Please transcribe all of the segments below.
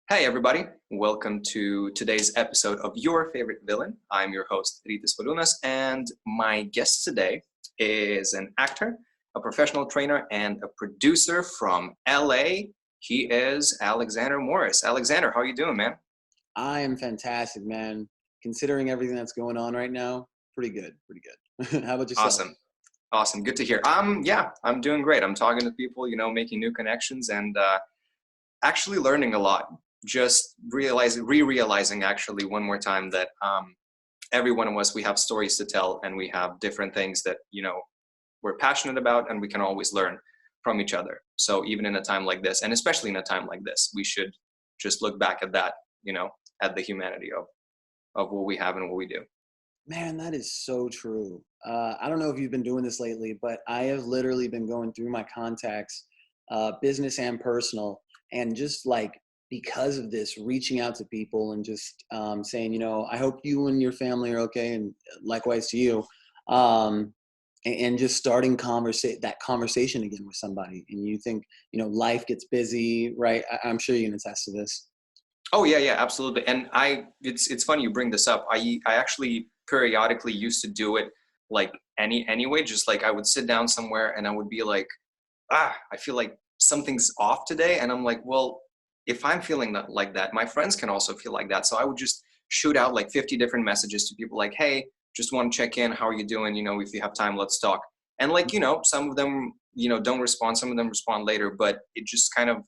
Hey everybody, welcome to today's episode of Your Favorite Villain. I'm your host, Rytis Valiunas, and my guest today is an actor, a professional trainer, and a producer from LA. He is Alexander Morris. Alexander, how are you doing, man? I am fantastic, man. Considering everything that's going on right now, pretty good. How about yourself? Awesome. Good to hear. Yeah, I'm doing great. I'm talking to people, making new connections and actually learning a lot. Just realizing actually one more time that every one of us, we have stories to tell and we have different things that, we're passionate about, and we can always learn from each other. So even in a time like this, and especially in a time like this, we should just look back at that, at the humanity of what we have and what we do. Man, that is so true. I don't know if you've been doing this lately, but I have literally been going through my contacts, business and personal, and just like because of this, reaching out to people and just saying, I hope you and your family are okay, and likewise to you. And just starting that conversation again with somebody. And you think, life gets busy, right? I'm sure you can attest to this. Oh yeah, absolutely. And it's funny you bring this up. I actually periodically used to do it like anyway, just like I would sit down somewhere and I would be like, I feel like something's off today. And I'm like, well, if I'm feeling like that, my friends can also feel like that. So I would just shoot out like 50 different messages to people like, hey, just want to check in. How are you doing? If you have time, let's talk. And like, some of them, don't respond. Some of them respond later, but it just kind of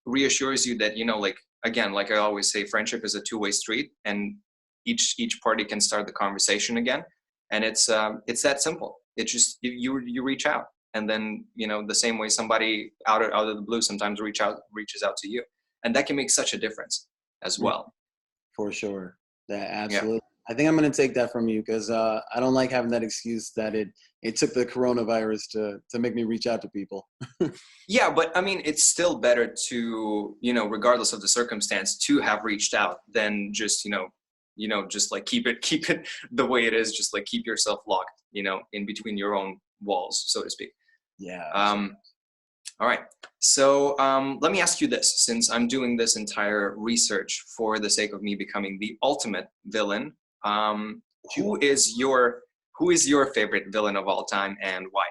reassures you that, like, again, like I always say, friendship is a two-way street, and each party can start the conversation again. And it's that simple. It's just, you reach out. And then, the same way somebody out of the blue sometimes reaches out to you. And that can make such a difference as well. For sure. That absolutely. Yeah. I think I'm going to take that from you because I don't like having that excuse that it took the coronavirus to make me reach out to people. Yeah, but I mean, it's still better to, regardless of the circumstance, to have reached out than just, just like keep it the way it is. Just like keep yourself locked, in between your own walls, so to speak. Yeah. All right. So let me ask you this, since I'm doing this entire research for the sake of me becoming the ultimate villain, who is your favorite villain of all time and why?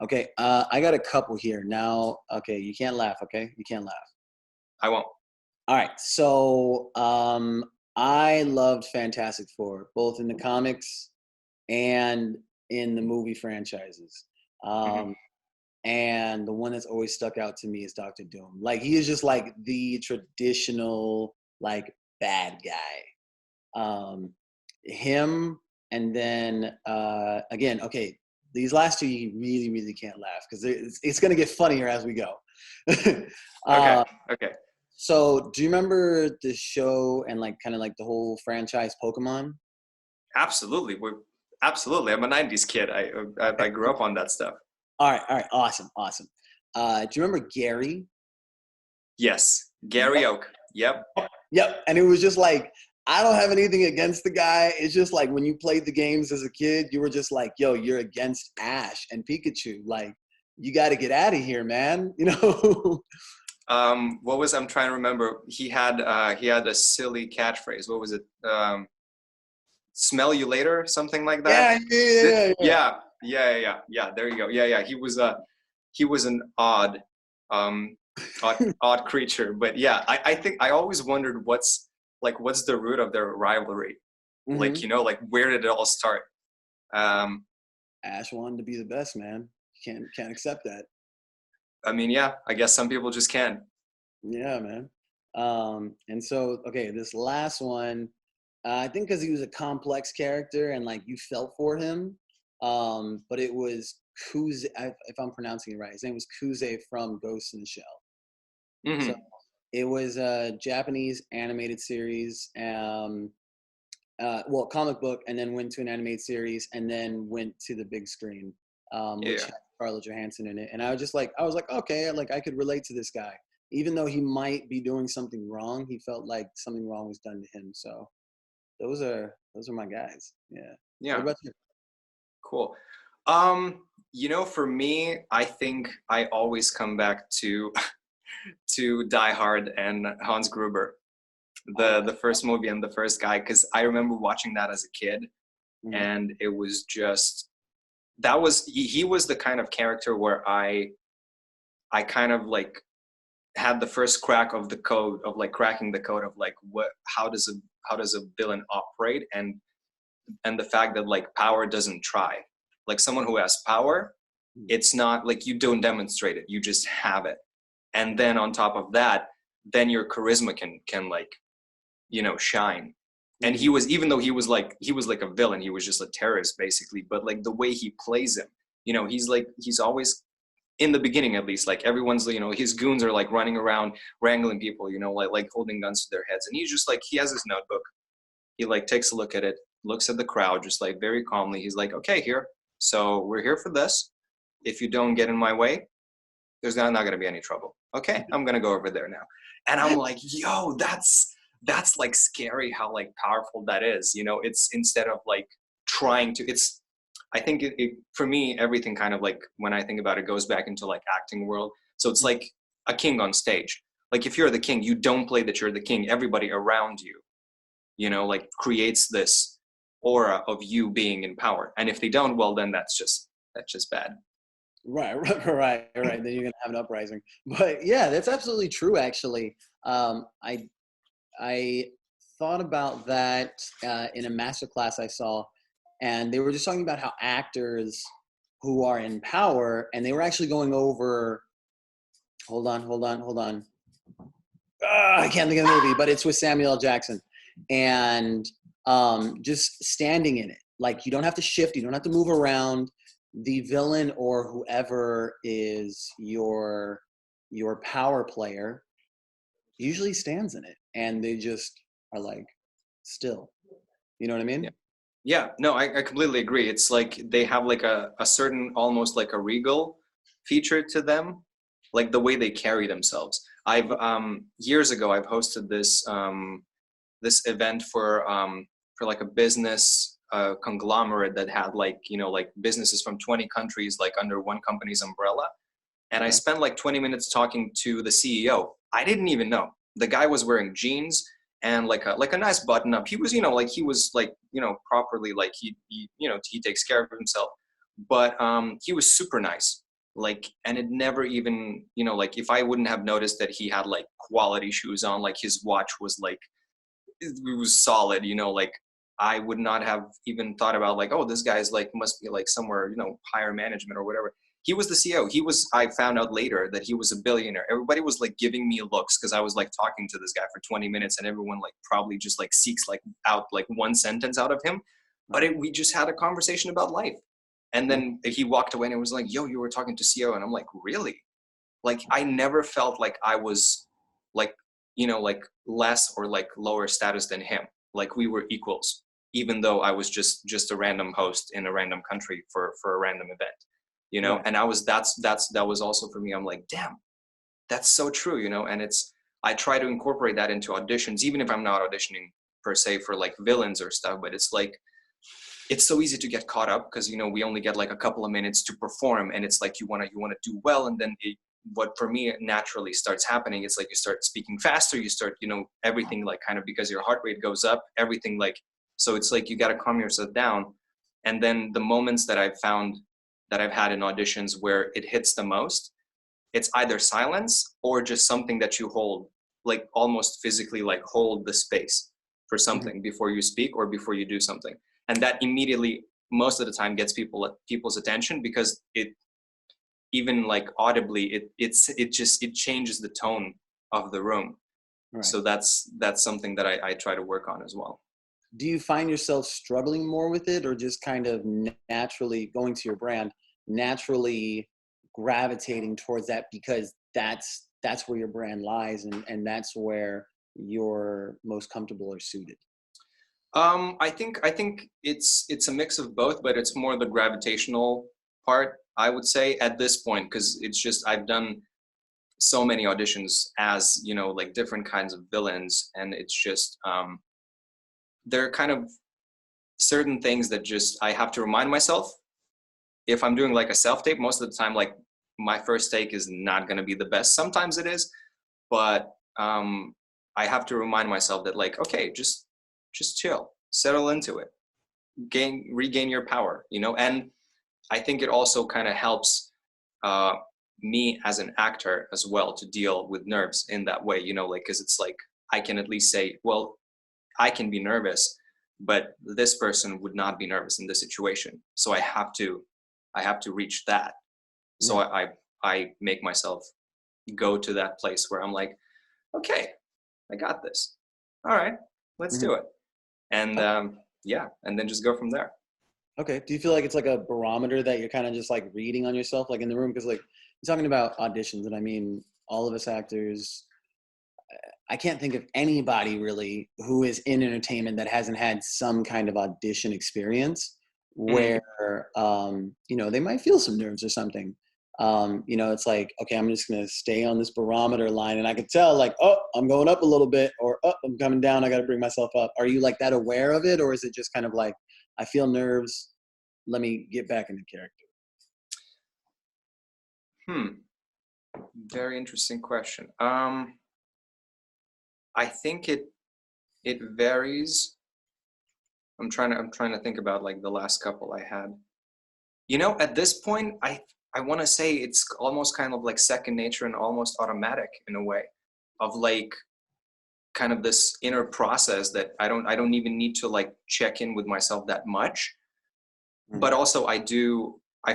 Okay. I got a couple here now. Okay. You can't laugh. Okay. You can't laugh. I won't. All right. So I loved Fantastic Four, both in the comics and in the movie franchises. And the one that's always stuck out to me is Dr. Doom. Like, he is just like the traditional, like, bad guy. Him, and then, again, okay, these last two, you really, really can't laugh because it's going to get funnier as we go. Okay. So, do you remember the show and, like, kind of like the whole franchise Pokemon? Absolutely. Absolutely. I'm a 90s kid. I grew up on that stuff. All right. Awesome. Do you remember Gary? Yes. Gary Oak. Yep. And it was just like, I don't have anything against the guy. It's just like when you played the games as a kid, you were just like, yo, you're against Ash and Pikachu. Like, you got to get out of here, man. I'm trying to remember. He had a silly catchphrase. What was it? Smell you later, something like that. Yeah. There you go. Yeah. He was an odd creature, but yeah, I think I always wondered what's the root of their rivalry. Mm-hmm. Like where did it all start? Ash wanted to be the best, man. You can't accept that. I mean, yeah, I guess some people just can't. Yeah, man. And so, okay, this last one, I think because he was a complex character and like you felt for him, but it was Kuze, if I'm pronouncing it right. His name was Kuze from Ghost in the Shell. Mm-hmm. So it was a Japanese animated series, comic book, and then went to an animated series, and then went to the big screen, which had Scarlett Johansson in it. And I was like, okay, like I could relate to this guy. Even though he might be doing something wrong, he felt like something wrong was done to him. So those are my guys. Yeah. Yeah. What about you? Cool. For me, I think I always come back to to Die Hard and Hans Gruber, All the right. the first movie and the first guy, because I remember watching that as a kid, Mhm. and it was just he was the kind of character where I kind of like had the first crack of the code of like cracking the code of like what how does a villain operate, and the fact that like power doesn't try, like someone who has power, Mhm. it's not like you don't demonstrate it, you just have it. And then on top of that, then your charisma can like shine. And he Mhm. was, even though he was like a villain, he was just a terrorist basically, but like the way he plays him, he's always, in the beginning at least, like everyone's, his goons are like running around wrangling people, like holding guns to their heads, and he's just like, he has his notebook, he like takes a look at it, looks at the crowd just like very calmly, he's like, okay, here, so we're here for this, if you don't get in my way, there's not going to be any trouble. Okay, I'm going to go over there now. And I'm like, yo, that's like scary how like powerful that is. It's, instead of like trying to, it's, I think for me, everything kind of like, when I think about it, goes back into like acting world. So it's like a king on stage. Like if you're the king, you don't play that you're the king. Everybody around you, like creates this aura of you being in power. And if they don't, well, then that's just bad. Right, right. Then you're gonna have an uprising. But yeah, that's absolutely true. Actually, I thought about that in a master class I saw, and they were just talking about how actors who are in power, and they were actually going over. Hold on. I can't think of the movie, but it's with Samuel L. Jackson, and just standing in it. Like you don't have to shift, you don't have to move around. The villain or whoever is your power player usually stands in it, and they just are like still. You know what I Yeah. mean? Yeah, no, I completely agree. It's like they have like a certain, almost like a regal feature to them, like the way they carry themselves. I've years ago I've hosted this event for like a business conglomerate that had like like businesses from 20 countries like under one company's umbrella, and I Okay. spent like 20 minutes talking to the CEO. I didn't even know. The guy was wearing jeans and like a nice button up. He was, like he was like, properly, like he takes care of himself. But he was super nice. Like, and it never even, like if I wouldn't have noticed that he had like quality shoes on, like his watch was like, it was solid, like I would not have even thought about like, oh, this guy's like must be like somewhere, higher management or whatever. He was the CEO. I found out later that he was a billionaire. Everybody was like giving me looks because I was like talking to this guy for 20 minutes, and everyone like probably just like seeks like out like one sentence out of him. But Right. we just had a conversation about life. And Mhm. then he walked away and it was like, yo, you were talking to CEO. And I'm like, really? Like I never felt like I was like like less or like lower status than him. Like we were equals, even though I was just a random host in a random country for a random event, Right. and I was that was also for me. I'm like, damn, that's so true, and it's, I try to incorporate that into auditions, even if I'm not auditioning per se for like villains or stuff, but it's like, it's so easy to get caught up because we only get like a couple of minutes to perform, and it's like you want to do well, and then what for me naturally starts happening, it's like you start speaking faster, you start everything like kind of, because your heart rate goes up, everything like, so it's like you got to calm yourself down. And then the moments that I've found that I've had in auditions where it hits the most, it's either silence or just something that you hold, like almost physically, like hold the space for Mhm. something before you speak or before you do something. And that immediately, most of the time, gets people's attention, because it, even like audibly, it changes the tone of the room. Right. So that's something that I try to work on as well. Do you find yourself struggling more with it, or just kind of naturally going to your brand, naturally gravitating towards that because that's where your brand lies, and that's where you're most comfortable or suited? I think it's a mix of both, but it's more the gravitational part, I would say, at this point, because it's just, I've done so many auditions as like different kinds of villains, and it's just there are kind of certain things that just I have to remind myself if I'm doing like a self-tape, most of the time, like my first take is not going to be the best. Sometimes it is, but I have to remind myself that like, okay, just chill, settle into it, regain your power, you know. And I think it also kind of helps uh, me as an actor as well to deal with nerves in that way, you know, like, because it's like I can at least say, well, I can be nervous, but this person would not be nervous in this situation. So I have to reach that. So Yeah. I make myself go to that place where I'm like, okay, I got this. All right, let's Mhm. do it. And yeah, and then just go from there. Okay. Do you feel like it's like a barometer that you're kind of just like reading on yourself, like in the room? Because like you're talking about auditions, and I mean, all of us actors, I can't think of anybody really who is in entertainment that hasn't had some kind of audition experience Mhm. where, you know, they might feel some nerves or something. You know, it's like, okay, I'm just going to stay on this barometer line and I can tell like, oh, I'm going up a little bit, or oh, I'm coming down. I got to bring myself up. Are you like that aware of it? Or is it just kind of like, I feel nerves. Let me get back into character. Hmm. Very interesting question. I think it varies. I'm trying to think about like the last couple I had. You know, at this point, I want to say it's almost kind of like second nature and almost automatic in a way, of like kind of this inner process that I don't even need to like check in with myself that much. But Mm. also I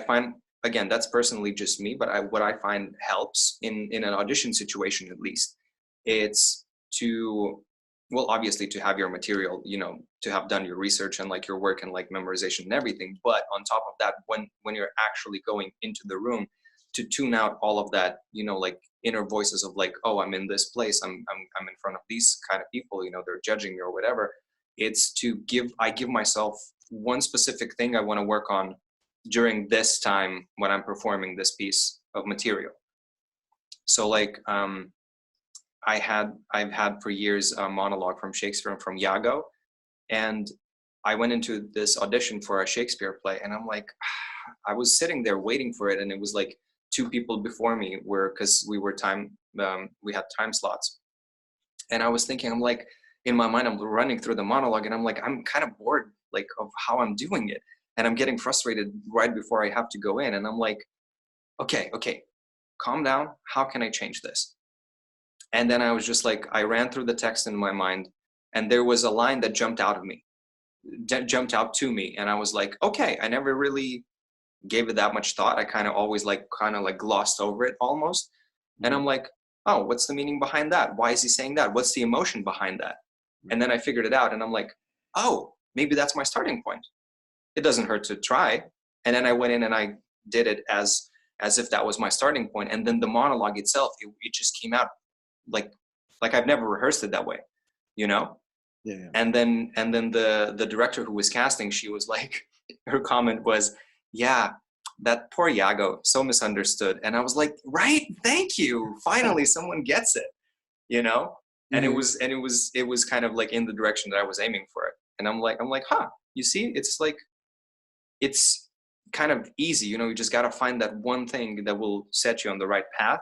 find, again, that's personally just me, but what I find helps in an audition situation at least, it's to, well, obviously to have your material, you know, to have done your research and like your work and like memorization and everything, but on top of that, when you're actually going into the room, to tune out all of that, you know, like inner voices of like, oh, I'm in this place, I'm in front of these kind of people, you know, they're judging me or whatever. It's to I give myself one specific thing I want to work on during this time when I'm performing this piece of material. So like I've had for years a monologue from Shakespeare and from Iago, and I went into this audition for a Shakespeare play, and I'm like, I was sitting there waiting for it, and it was like two people before me were, because we had time slots, and I was thinking, I'm like, in my mind, I'm running through the monologue and I'm like, I'm kind of bored, like, of how I'm doing it. And I'm getting frustrated right before I have to go in. And I'm like, okay, calm down. How can I change this? And then I was just like, I ran through the text in my mind, and there was a line that jumped out of me, jumped out to me. And I was like, okay, I never really gave it that much thought. I kind of like glossed over it almost. And Mhm. I'm like, oh, what's the meaning behind that? Why is he saying that? What's the emotion behind that? And then I figured it out, and I'm like, oh, maybe that's my starting point. It doesn't hurt to try. And then I went in and I did it as if that was my starting point. And then the monologue itself, it just came out like I've never rehearsed it that way, you know? Yeah. Yeah. And then the director who was casting, she was like, her comment was, yeah, that poor Iago, so misunderstood. And I was like, right, thank you. Finally someone gets it, you know. And Mhm. it was kind of like in the direction that I was aiming for it. And I'm like, huh, you see, it's like, it's kind of easy, you know. You just got to find that one thing that will set you on the right path,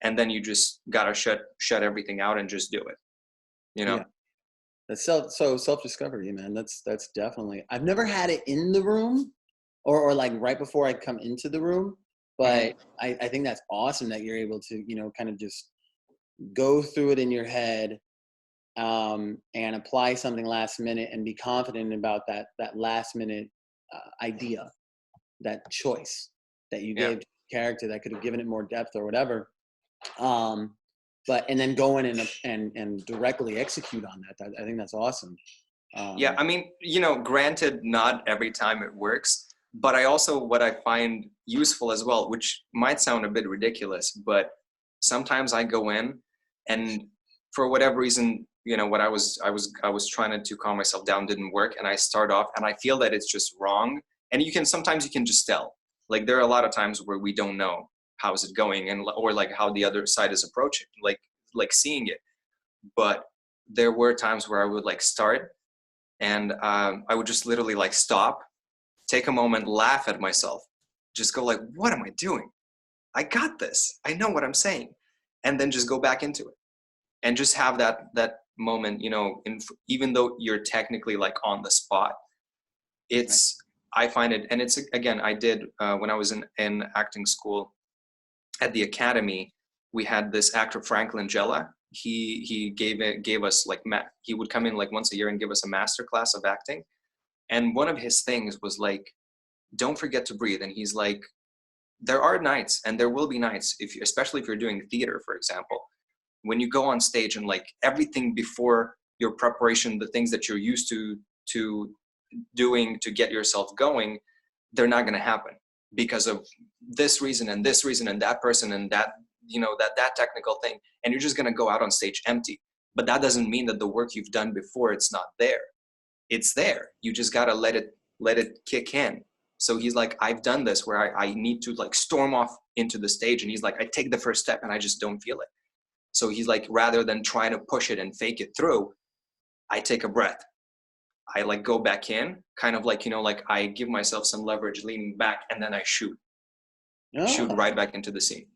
and then you just got to shut everything out and just do it, you know. Yeah. That's self discovery, man. That's definitely. I've never had it in the room, or like right before I come into the room, Hmm. but I think that's awesome that you're able to, you know, kind of just go through it in your head, and apply something last minute and be confident about that last minute idea, that choice that you Yeah. gave to the character that could have given it more depth or whatever. Um, but and then go in and directly execute on that. I think that's awesome. Yeah, Um, I mean, you know, granted, not every time it works, but I also, what I find useful as well, which might sound a bit ridiculous, but sometimes I go in and for whatever reason, you know, what I was trying to calm myself down didn't work, and I start off and I feel that it's just wrong. And sometimes you can just tell. Like there are a lot of times where we don't know how is it going, and or like how the other side is approaching, like seeing it. But there were times where I would like start, and I would just literally like stop, take a moment, laugh at myself, just go like, what am I doing? I got this. I know what I'm saying. And then just go back into it and just have that moment, you know, even though you're technically like on the spot, it's, I find it, and it's, again, I did, when I was in acting school at the academy, we had this actor, Franklin Jella. He gave us like, he would come in like once a year and give us a master class of acting. And one of his things was like, don't forget to breathe. And he's like, there are nights, and there will be nights, especially if you're doing theater, for example, when you go on stage and like everything before your preparation, the things that you're used to doing to get yourself going, they're not going to happen because of this reason and this reason and that person and that, you know, that technical thing. And you're just going to go out on stage empty. But that doesn't mean that the work you've done before, it's not there. It's there. You just got to let it kick in. So he's like, I've done this where I need to like storm off into the stage. And he's like, I take the first step and I just don't feel it. So he's like, rather than trying to push it and fake it through, I take a breath. I like go back in, kind of like, you know, like I give myself some leverage leaning back, and then I shoot right back into the scene.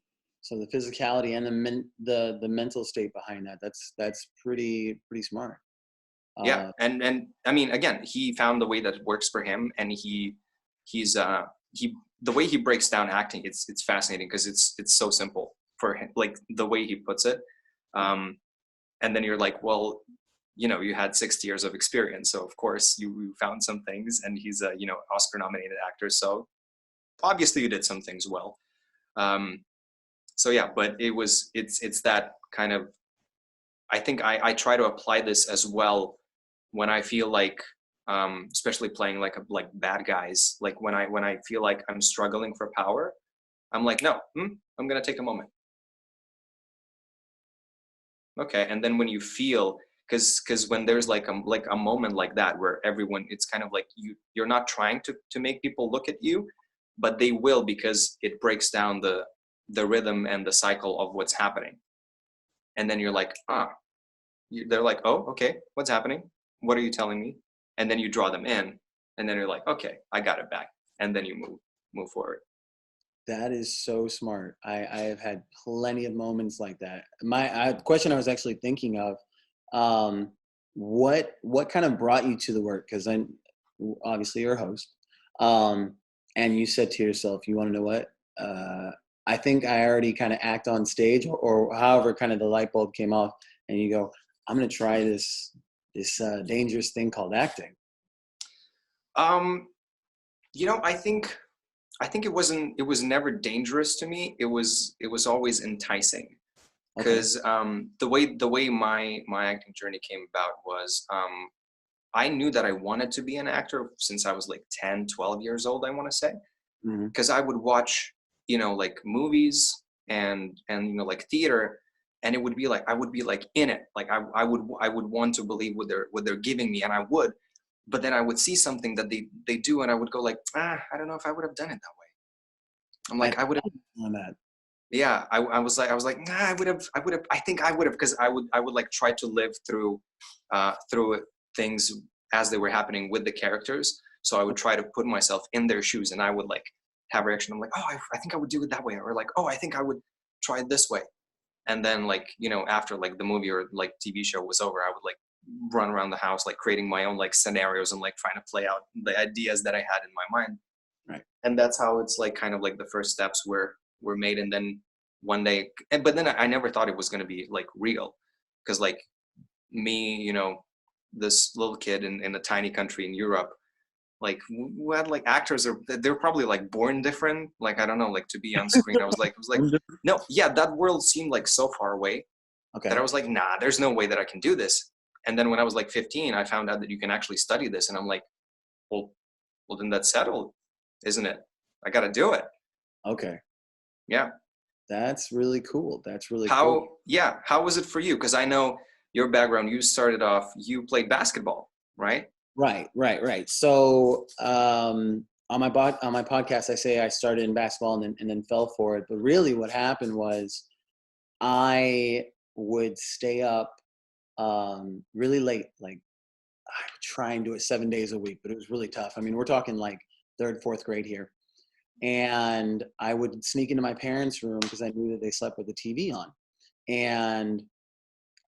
So the physicality and the mental state behind that's pretty smart. Yeah. And I mean, again, he found the way that works for him, and he's the way he breaks down acting, it's fascinating because it's so simple for him, like the way he puts it. And then you're like, well, you know, you had 60 years of experience, so of course you found some things, and he's a, you know, Oscar nominated actor, so obviously you did some things well. So yeah, but it's that kind of, I think I try to apply this as well when I feel like, especially playing like bad guys, like when I feel like I'm struggling for power, I'm like, no, I'm gonna take a moment. Okay, and then when you feel, because when there's like a moment like that where everyone, it's kind of like you're not trying to make people look at you, but they will, because it breaks down the rhythm and the cycle of what's happening. And then you're like, they're like, oh, okay, what's happening? What are you telling me? And then you draw them in, and then you're like, okay, I got it back. And then you move forward. That is so smart. I have had plenty of moments like that. The question I was actually thinking of, what kind of brought you to the work? Because I'm obviously you're a host, and you said to yourself, you want to know what? I think I already kind of act on stage, or however kind of the light bulb came off, and you go, I'm going to try this dangerous thing called acting. You know, I think it was never dangerous to me. It was always enticing, because the way my acting journey came about was, I knew that I wanted to be an actor since I was like 10, 12 years old, I want to say, because I would watch, you know, like movies and you know, like theater, and it would be like I would be like in it, like I would want to believe what they're giving me, and I would, but then I would see something that they do, and I would go like, I don't know if I would have done it that way. I'm like, I would have done that. Yeah, I was like, nah, I would have, I think I would have, because I would like try to live through things as they were happening with the characters. So I would try to put myself in their shoes, and I would like have a reaction. I'm like, oh, I think I would do it that way, or like, oh, I think I would try it this way. And then, like, you know, after like the movie or like TV show was over, I would like run around the house, like creating my own like scenarios and like trying to play out the ideas that I had in my mind. Right. And that's how it's like kind of like the first steps were made. And then one day, but then I never thought it was going to be like real, because like me, you know, this little kid in a tiny country in Europe, like who had like actors they're probably like born different, like I don't know, like to be on screen. I was like no, yeah, that world seemed like so far away, that I was like, nah, there's no way that I can do this. And then when I was like 15, I found out that you can actually study this, and I'm like, well then that's settled, isn't it? I got to do it. Okay. Yeah. That's really cool. That's really cool. Yeah. How was it for you? Because I know your background, you started off, you played basketball, right? Right. So on my podcast, I say I started in basketball and then fell for it. But really what happened was I would stay up really late. Like I would try and do it 7 days a week, but it was really tough. I mean, we're talking like third, fourth grade here. And I would sneak into my parents' room because I knew that they slept with the TV on. And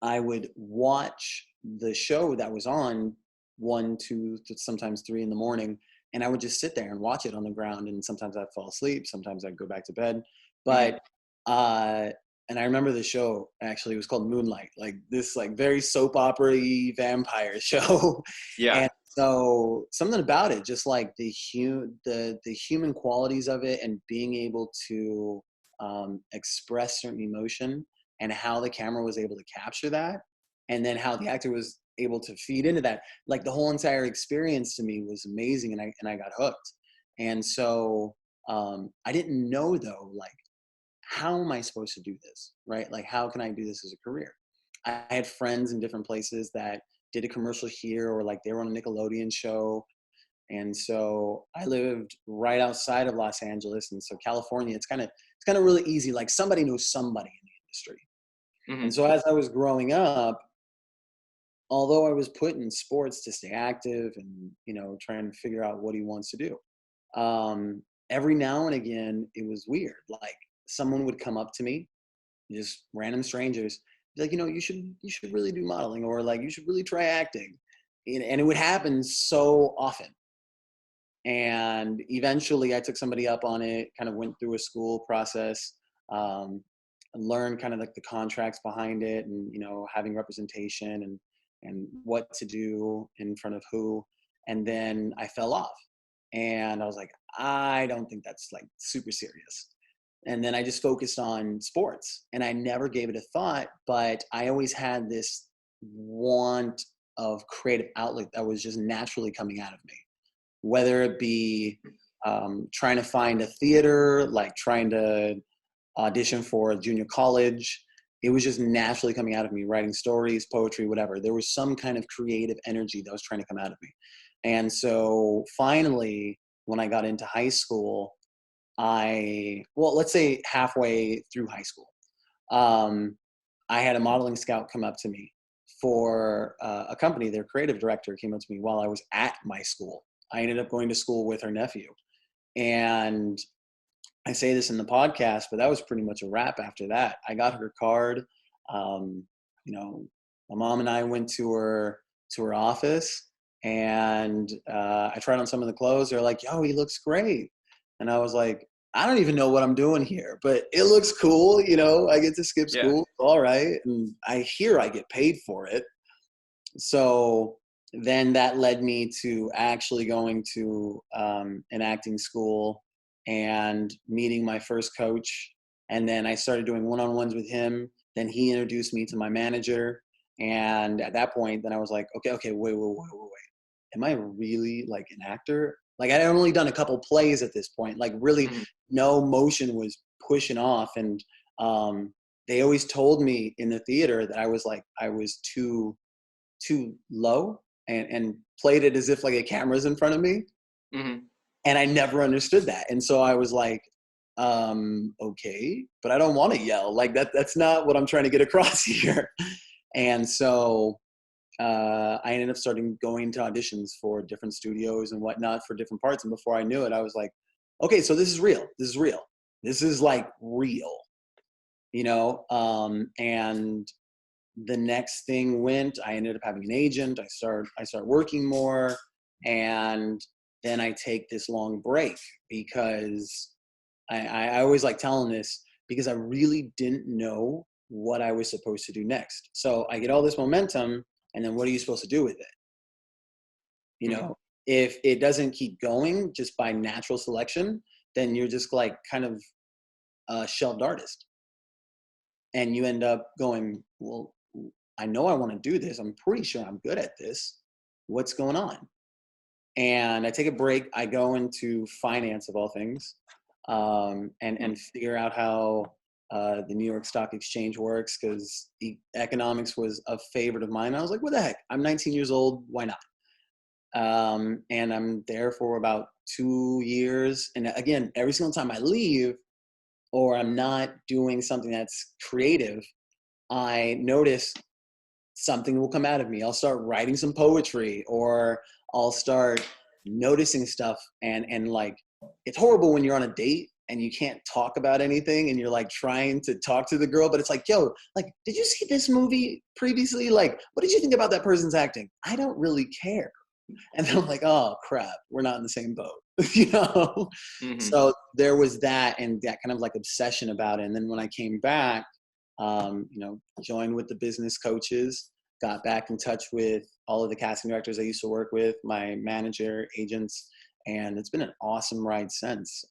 I would watch the show that was on 1, 2, sometimes 3 in the morning. And I would just sit there and watch it on the ground. And sometimes I'd fall asleep. Sometimes I'd go back to bed. Mhm. But, uh, and I remember the show, actually, it was called Moonlight, like this, like very soap opera-y vampire show. Yeah. And so something about it, just like the human qualities of it and being able to express certain emotion and how the camera was able to capture that, and then how the actor was able to feed into that. Like the whole entire experience to me was amazing, and I got hooked. And so I didn't know though, like, how am I supposed to do this, right? Like, how can I do this as a career? I had friends in different places that did a commercial here, or like they were on a Nickelodeon show. And so I lived right outside of Los Angeles, and so California, it's kind of really easy. Like somebody knows somebody in the industry. And Mhm. so as I was growing up, although I was put in sports to stay active and, trying to figure out what he wants to do, every now and again, it was weird. Like someone would come up to me, just random strangers, be like, you should really do modeling, or like, you should really try acting. And it would happen so often. And eventually I took somebody up on it, kind of went through a school process, um, and learned kind of like the contracts behind it, and, having representation, and what to do in front of who. And then I fell off, and I was like, I don't think that's like super serious. And then I just focused on sports, and I never gave it a thought, but I always had this want of creative outlet that was just naturally coming out of me, whether it be trying to find a theater, like trying to audition for a junior college. It was just naturally coming out of me, writing stories, poetry, whatever. There was some kind of creative energy that was trying to come out of me. And so finally, when I got into high school, well, let's say halfway through high school, um, I had a modeling scout come up to me for a company. Their creative director came up to me while I was at my school. I ended up going to school with her nephew. And I say this in the podcast, but that was pretty much a wrap after that. I got her card. Um, my mom and I went to her office, and I tried on some of the clothes. They're like, "Yo, he looks great." And I was like, I don't even know what I'm doing here, but it looks cool. I get to skip Yeah. school. All right. And I hear I get paid for it. So then that led me to actually going to an acting school and meeting my first coach. And then I started doing one-on-ones with him. Then he introduced me to my manager. And at that point, then I was like, okay, wait. Am I really like an actor? Like I had only done a couple plays at this point. Like really Mhm. no motion was pushing off. And they always told me in the theater that I was too low, and played it as if like a camera's in front of me. Mhm. And I never understood that. And so I was like, okay, but I don't want to yell. Like that's not what I'm trying to get across here. And so I ended up starting going to auditions for different studios and whatnot for different parts. And before I knew it, I was like, okay, so this is real. This is real. This is like real, and the next thing went, I ended up having an agent. I start working more, and then I take this long break because I always like telling this, because I really didn't know what I was supposed to do next. So I get all this momentum, and then what are you supposed to do with it? You Mhm. know, if it doesn't keep going just by natural selection, then you're just like kind of a shelved artist, and you end up going, well, I know I want to do this. I'm pretty sure I'm good at this. What's going on? And I take a break. I go into finance of all things, and Mhm. figure out how the New York Stock Exchange works, because economics was a favorite of mine. I was like, what the heck? I'm 19 years old. Why not? And I'm there for about 2 years. And again, every single time I leave or I'm not doing something that's creative, I notice something will come out of me. I'll start writing some poetry, or I'll start noticing stuff, and like it's horrible when you're on a date and you can't talk about anything and you're like trying to talk to the girl, but it's like, yo, like, did you see this movie previously? Like, what did you think about that person's acting? I don't really care. And then I'm like, oh crap, we're not in the same boat, you know? Mm-hmm. So there was that and that kind of like obsession about it. And then when I came back, you know, joined with the business coaches, got back in touch with all of the casting directors I used to work with, my manager, agents, and it's been an awesome ride since.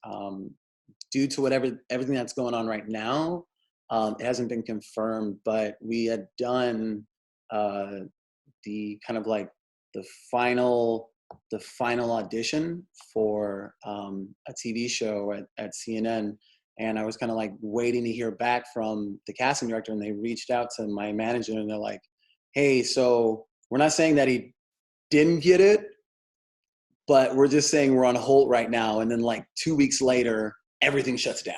Due to everything that's going on right now, it hasn't been confirmed, but we had done the kind of like the final audition for a TV show at CNN. And I was kind of like waiting to hear back from the casting director, and they reached out to my manager and they're like, hey, so we're not saying that he didn't get it, but we're just saying we're on hold right now. And then like 2 weeks later, everything shuts down.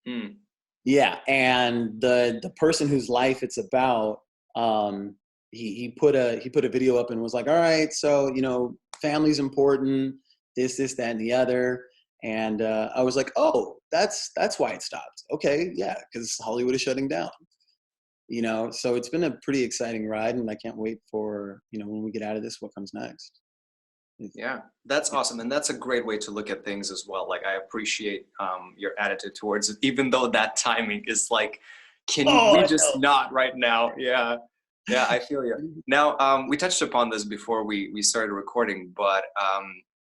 Mm. Yeah. And the person whose life it's about, he put a video up and was like, all right, so, you know, family's important, this, that, and the other. And I was like, oh, that's why it stopped. Okay, yeah, because Hollywood is shutting down. You know, so it's been a pretty exciting ride, and I can't wait for, you know, when we get out of this, what comes next. Yeah, that's awesome. And that's a great way to look at things as well. Like, I appreciate your attitude towards it, even though that timing is like, can Oh, we I just know. not right now? Yeah. Yeah, I feel you. Now, we touched upon this before we started recording, but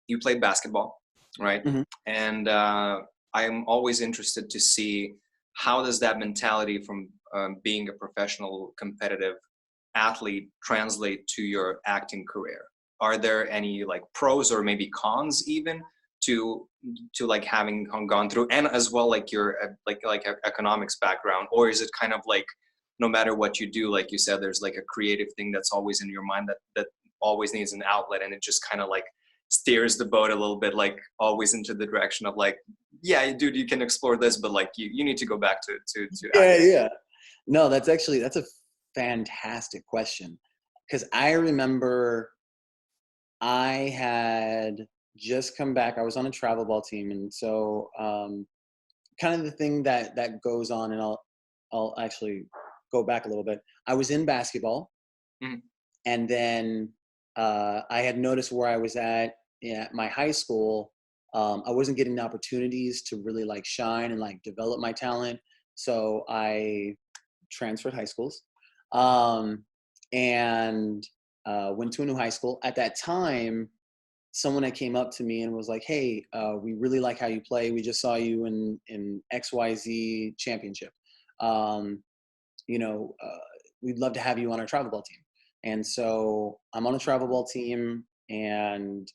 you played basketball, right? Mhm. And I'm always interested to see how does that mentality from being a professional competitive athlete translate to your acting career? Are there any like pros or maybe cons even to like having gone through, and as well like your like economics background, or is it kind of like no matter what you do, like you said, there's like a creative thing that's always in your mind that always needs an outlet, and it just kind of like steers the boat a little bit, like always into the direction of like, yeah, dude, you can explore this, but like you need to go back to Yeah, acting. yeah. No, that's a fantastic question, because I remember I had just come back. I was on a travel ball team, and so kind of the thing that goes on, and I'll actually go back a little bit. I was in basketball, Mhm. and then I had noticed where I was at my high school. I wasn't getting the opportunities to really like shine and like develop my talent, so I transferred high schools, um, and went to a new high school. At that time, someone that came up to me and was like, "Hey, we really like how you play. We just saw you in XYZ championship. Um, you know, we'd love to have you on our travel ball team." And so I'm on a travel ball team, and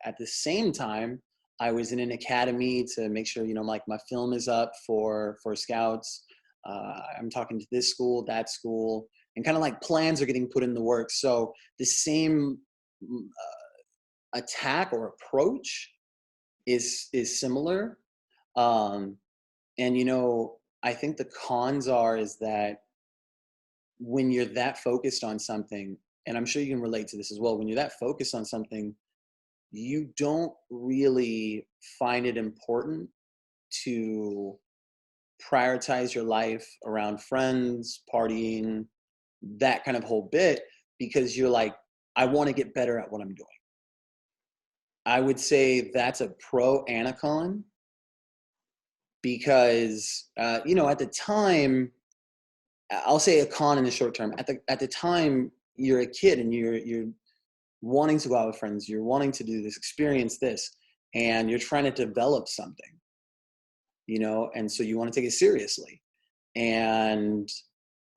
at the same time, I was in an academy to make sure, you know, like my film is up for scouts. I'm talking to this school, that school, and kind of like plans are getting put in the works. So the same attack or approach is similar. Um, and you know, I think the cons is that when you're that focused on something, and I'm sure you can relate to this as well, when you're that focused on something, you don't really find it important to prioritize your life around friends, partying, that kind of whole bit, because you're like, I want to get better at what I'm doing. I would say that's a pro and a con, because you know, at the time, I'll say a con in the short term. At the time, you're a kid and you're wanting to go out with friends, you're wanting to do this, experience this, and you're trying to develop something, you know, and so you want to take it seriously. And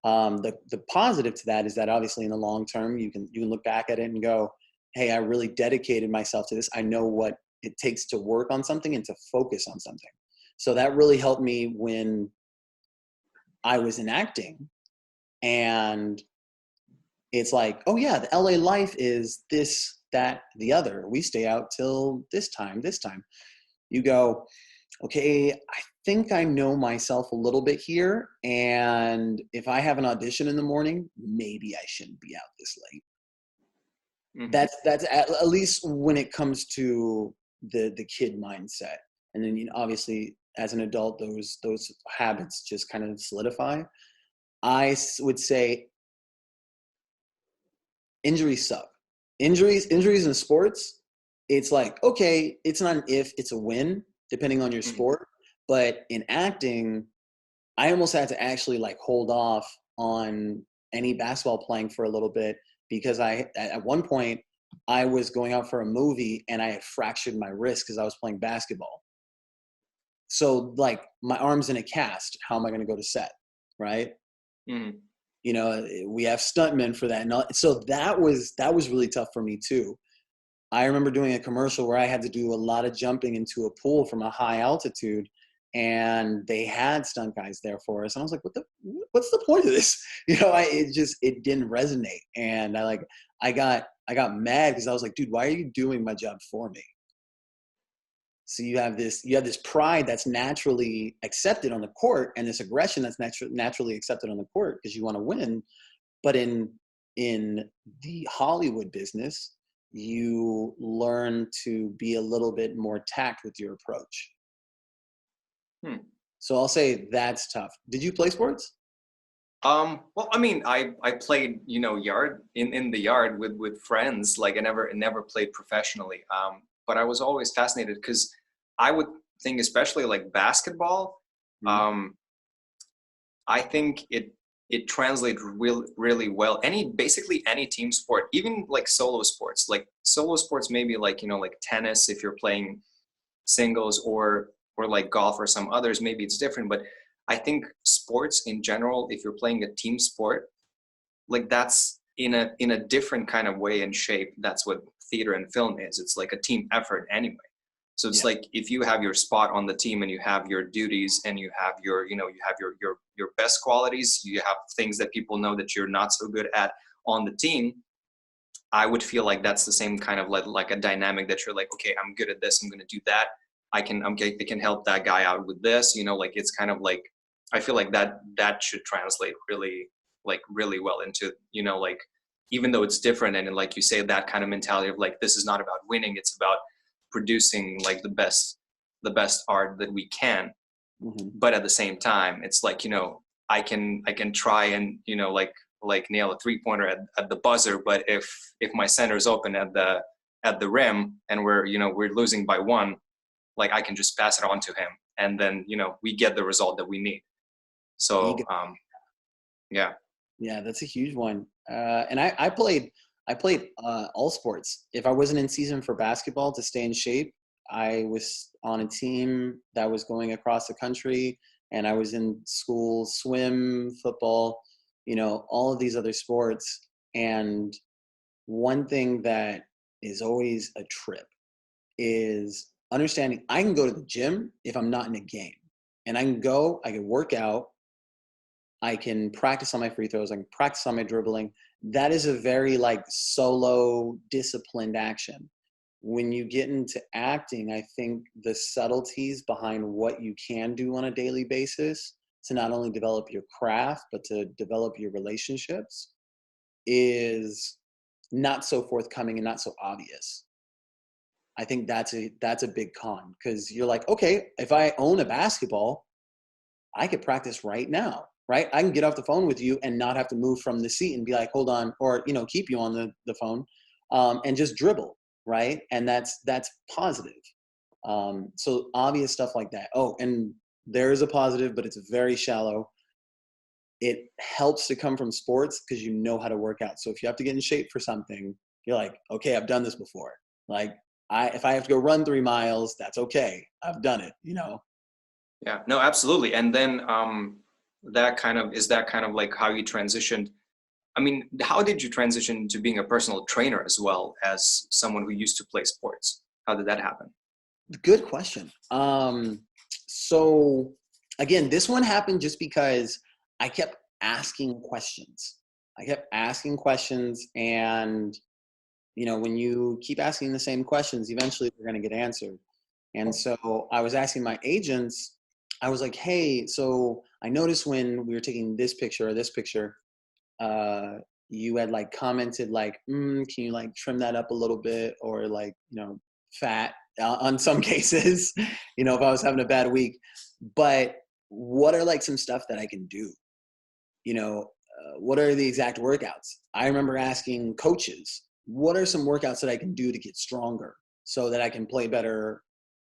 the positive to that is that obviously in the long term, you can look back at it and go, hey, I really dedicated myself to this. I know what it takes to work on something and to focus on something. So that really helped me when I was in acting. And it's like, oh yeah, the LA life is this, that, the other. We stay out till this time, this time. You go, okay, I think I know myself a little bit here. And if I have an audition in the morning, maybe I shouldn't be out this late. Mhm. That's at least when it comes to the kid mindset. And then, obviously as an adult, those habits just kind of solidify. Would say injuries suck. Injuries in sports, it's like, okay, it's not an if, it's a win, depending on your Mhm. sport. But in acting, I almost had to actually like hold off on any basketball playing for a little bit, because at one point I was going out for a movie and I had fractured my wrist because I was playing basketball. So like my arm's in a cast. How am I going to go to set? Right. Mhm. We have stuntmen for that. So that was really tough for me too. I remember doing a commercial where I had to do a lot of jumping into a pool from a high altitude, and they had stunt guys there for us. And I was like, what's the point of this? It didn't resonate. And I got mad because I was like, dude, why are you doing my job for me? So you have this pride that's naturally accepted on the court, and this aggression that's naturally accepted on the court because you want to win. But in the Hollywood business, you learn to be a little bit more tact with your approach. Hmm. So I'll say that's tough. Did you play sports? Well, I mean, I played, yard in the yard with friends. Like I never played professionally. But I was always fascinated because I would think, especially like basketball, Mhm. um, I think it translates really well. Basically any team sport, even like solo sports, maybe like, like tennis if you're playing singles, or like golf or some others, maybe it's different. But I think sports in general, if you're playing a team sport, like that's in a different kind of way and shape. That's what theater and film is. It's like a team effort anyway. So it's Yeah. like if you have your spot on the team and you have your duties and you have you have your best qualities, you have things that people know that you're not so good at on the team. I would feel like that's the same kind of like a dynamic that you're like, okay, I'm good at this, I'm going to do that. I can help that guy out with this, like it's kind of like, I feel like that should translate really well into, like, even though it's different, and like you say, that kind of mentality of like, this is not about winning, it's about producing like the best art that we can. Hmm. But at the same time, it's like, I can try and, like nail a 3-pointer at the buzzer, but if my center is open at the rim and we're losing by one, like I can just pass it on to him, and then we get the result that we need. You So get, yeah. yeah, that's a huge one. And I played all sports. If I wasn't in season for basketball to stay in shape, I was on a team that was going across the country, and I was in school swim, football, all of these other sports. And one thing that is always a trip is understanding I can go to the gym if I'm not in a game. And I can work out, I can practice on my free throws, I can practice on my dribbling. That is a very like solo disciplined action. When you get into acting, I think the subtleties behind what you can do on a daily basis to not only develop your craft, but to develop your relationships is not so forthcoming and not so obvious. I think that's a big con, because you're like, okay, if I own a basketball, I could practice right now, right? I can get off the phone with you and not have to move from the seat and be like, hold on, or keep you on the phone, and just dribble, right? And that's positive. So obvious stuff like that. Oh, and there is a positive, but it's very shallow. It helps to come from sports because you know how to work out. So if you have to get in shape for something, you're like, okay, I've done this before. Like if I have to go run 3 miles, that's okay. I've done it. Yeah, no, absolutely. And then that kind of like how you transitioned. I mean, how did you transition to being a personal trainer as well as someone who used to play sports? How did that happen? Good question. So again, this one happened just because I kept asking questions. I kept asking questions, and when you keep asking the same questions, eventually they're going to get answered. And so I was asking my agents, I was like, hey, so I noticed when we were taking this picture or this picture, uh, you had like commented like, can you like trim that up a little bit, or like, fat. on some cases, you know, if I was having a bad week. But what are like some stuff that I can do? You know, what are the exact workouts? I remember asking coaches, what are some workouts that I can do to get stronger so that I can play better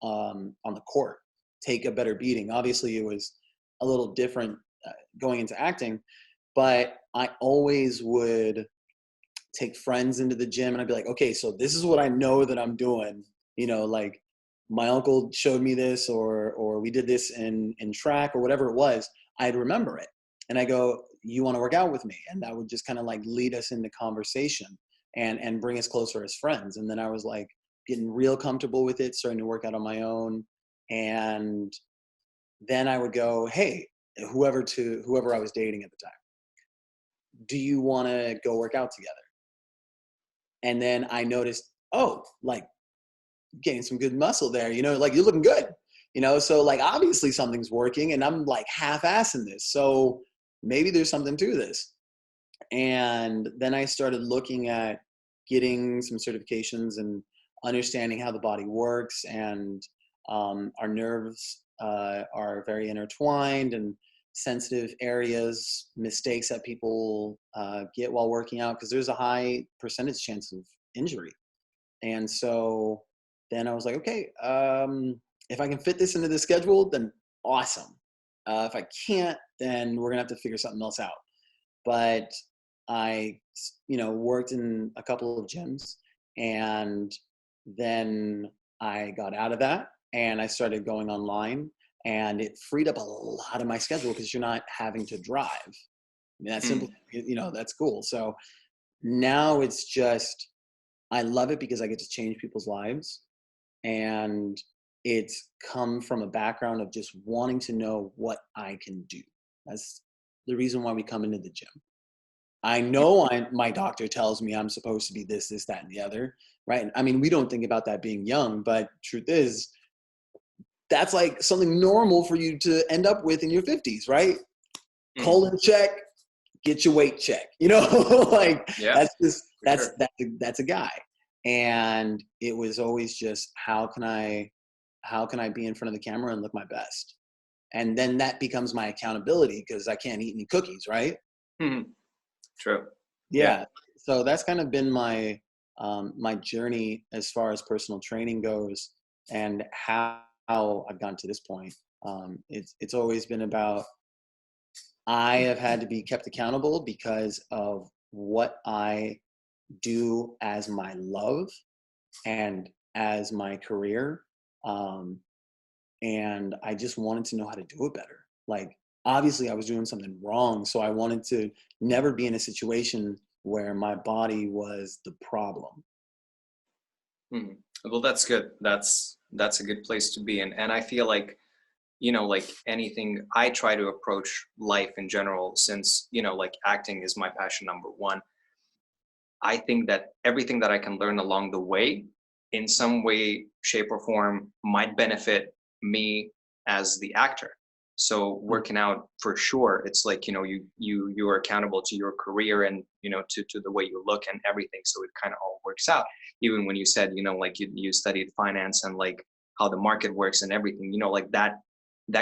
on the court, take a better beating? Obviously, it was a little different going into acting, but I always would take friends into the gym and I'd be like, okay, so this is what I know that I'm doing. You know, like my uncle showed me this, or we did this in track or whatever it was. I'd remember it. And I go, you want to work out with me? And that would just kind of like lead us into conversation and bring us closer as friends. And then I was like getting real comfortable with it, starting to work out on my own. And then I would go, hey, whoever I was dating at the time, do you want to go work out together? And then I noticed, oh, like getting some good muscle there, you know, like you're looking good, you know? So like, obviously something's working and I'm like half-assing this. So maybe there's something to this. And then I started looking at getting some certifications and understanding how the body works, and our nerves are very intertwined, and sensitive areas, mistakes that people get while working out, because there's a high percentage chance of injury. And so then I was like, okay, if I can fit this into the schedule, then awesome. If I can't, then we're gonna have to figure something else out. But I, you know, worked in a couple of gyms, and then I got out of that and I started going online, and it freed up a lot of my schedule because you're not having to drive. I mean, that's simple, you know, that's cool. So now it's just, I love it because I get to change people's lives, and it's come from a background of just wanting to know what I can do. That's the reason why we come into the gym. I know my doctor tells me I'm supposed to be this, that, and the other, right? I mean, we don't think about that being young, but truth is, that's like something normal for you to end up with in your 50s, right? Colon check, get your weight check. You know, like that's a guy. And it was always just, how can I be in front of the camera and look my best? And then that becomes my accountability, because I can't eat any cookies, right? True. Yeah. So that's kind of been my my journey as far as personal training goes, and how I've gotten to this point. It's always been about, I have had to be kept accountable because of what I do as my love and as my career. And I just wanted to know how to do it better. Like, obviously I was doing something wrong, so I wanted to never be in a situation where my body was the problem. Well, that's good. That's a good place to be in. And I feel like, you know, like anything, I try to approach life in general, since, you know, like acting is my passion number one. I think that everything that I can learn along the way, in some way, shape, or form, might benefit me as the actor. So working out, for sure, it's like, you know, you are accountable to your career, and, you know, to the way you look and everything. So it kind of all works out. Even when you said, you know, like you studied finance and like how the market works and everything, you know, like that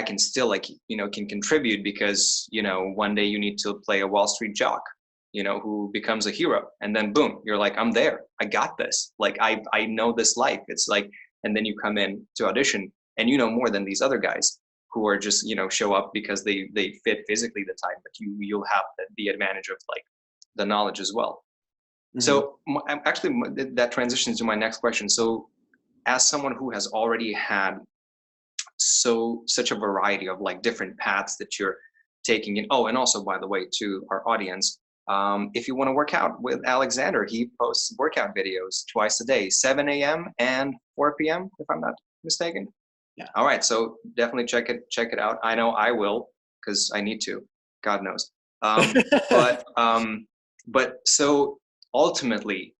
can still, like, you know, can contribute, because, you know, one day you need to play a Wall Street jock, you know, who becomes a hero, and then boom, you're like, I'm there, I got this, like I know this life. It's like, and then you come in to audition and you know more than these other guys who are just, you know, show up because they fit physically the type, but you'll have the advantage of like the knowledge as well. So actually, that transitions to my next question. So as someone who has already had such a variety of like different paths that you're taking in, oh, and also, by the way, to our audience, if you want to work out with Alexander, he posts workout videos twice a day, 7 a.m. and 4 p.m., if I'm not mistaken. Yeah. All right. So definitely check it out. I know I will, because I need to, God knows. But so ultimately,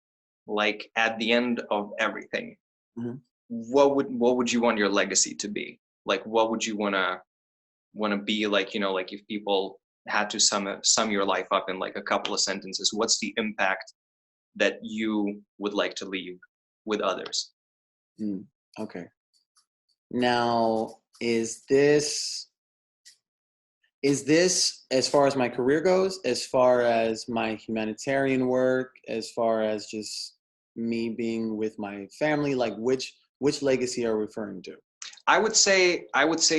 like at the end of everything, what would you want your legacy to be? Like, what would you want to be, like, you know, like if people had to sum your life up in like a couple of sentences, what's the impact that you would like to leave with others? Okay. Now, is this as far as my career goes, as far as my humanitarian work, as far as just me being with my family? Like which legacy are we referring to? I would say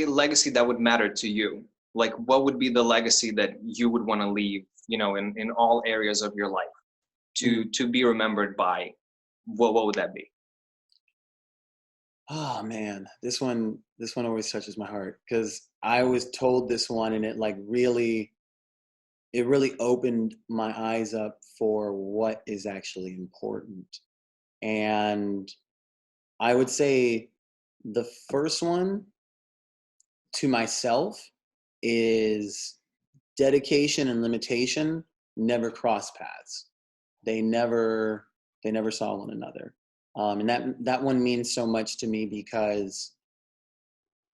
legacy that would matter to you. Like what would be the legacy that you would want to leave, in all areas of your life to Mm. to be remembered by? What would that be? Oh man, this one always touches my heart because I was told this one and it really opened my eyes up for what is actually important. And I would say the first one to myself is dedication and limitation never cross paths. They never saw one another. And that one means so much to me because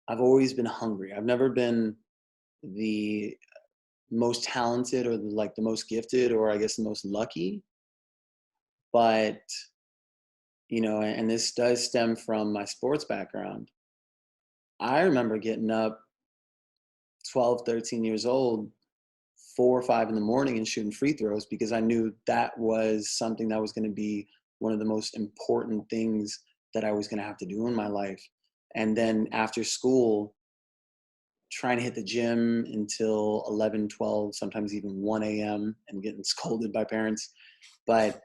I've always been hungry. I've never been the most talented or the most gifted or I guess the most lucky, but and this does stem from my sports background. I remember getting up 12, 13 years old, 4 or 5 in the morning and shooting free throws because I knew that was something that was going to be one of the most important things that I was going to have to do in my life. And then after school, trying to hit the gym until 11, 12, sometimes even 1 a.m. and getting scolded by parents. But,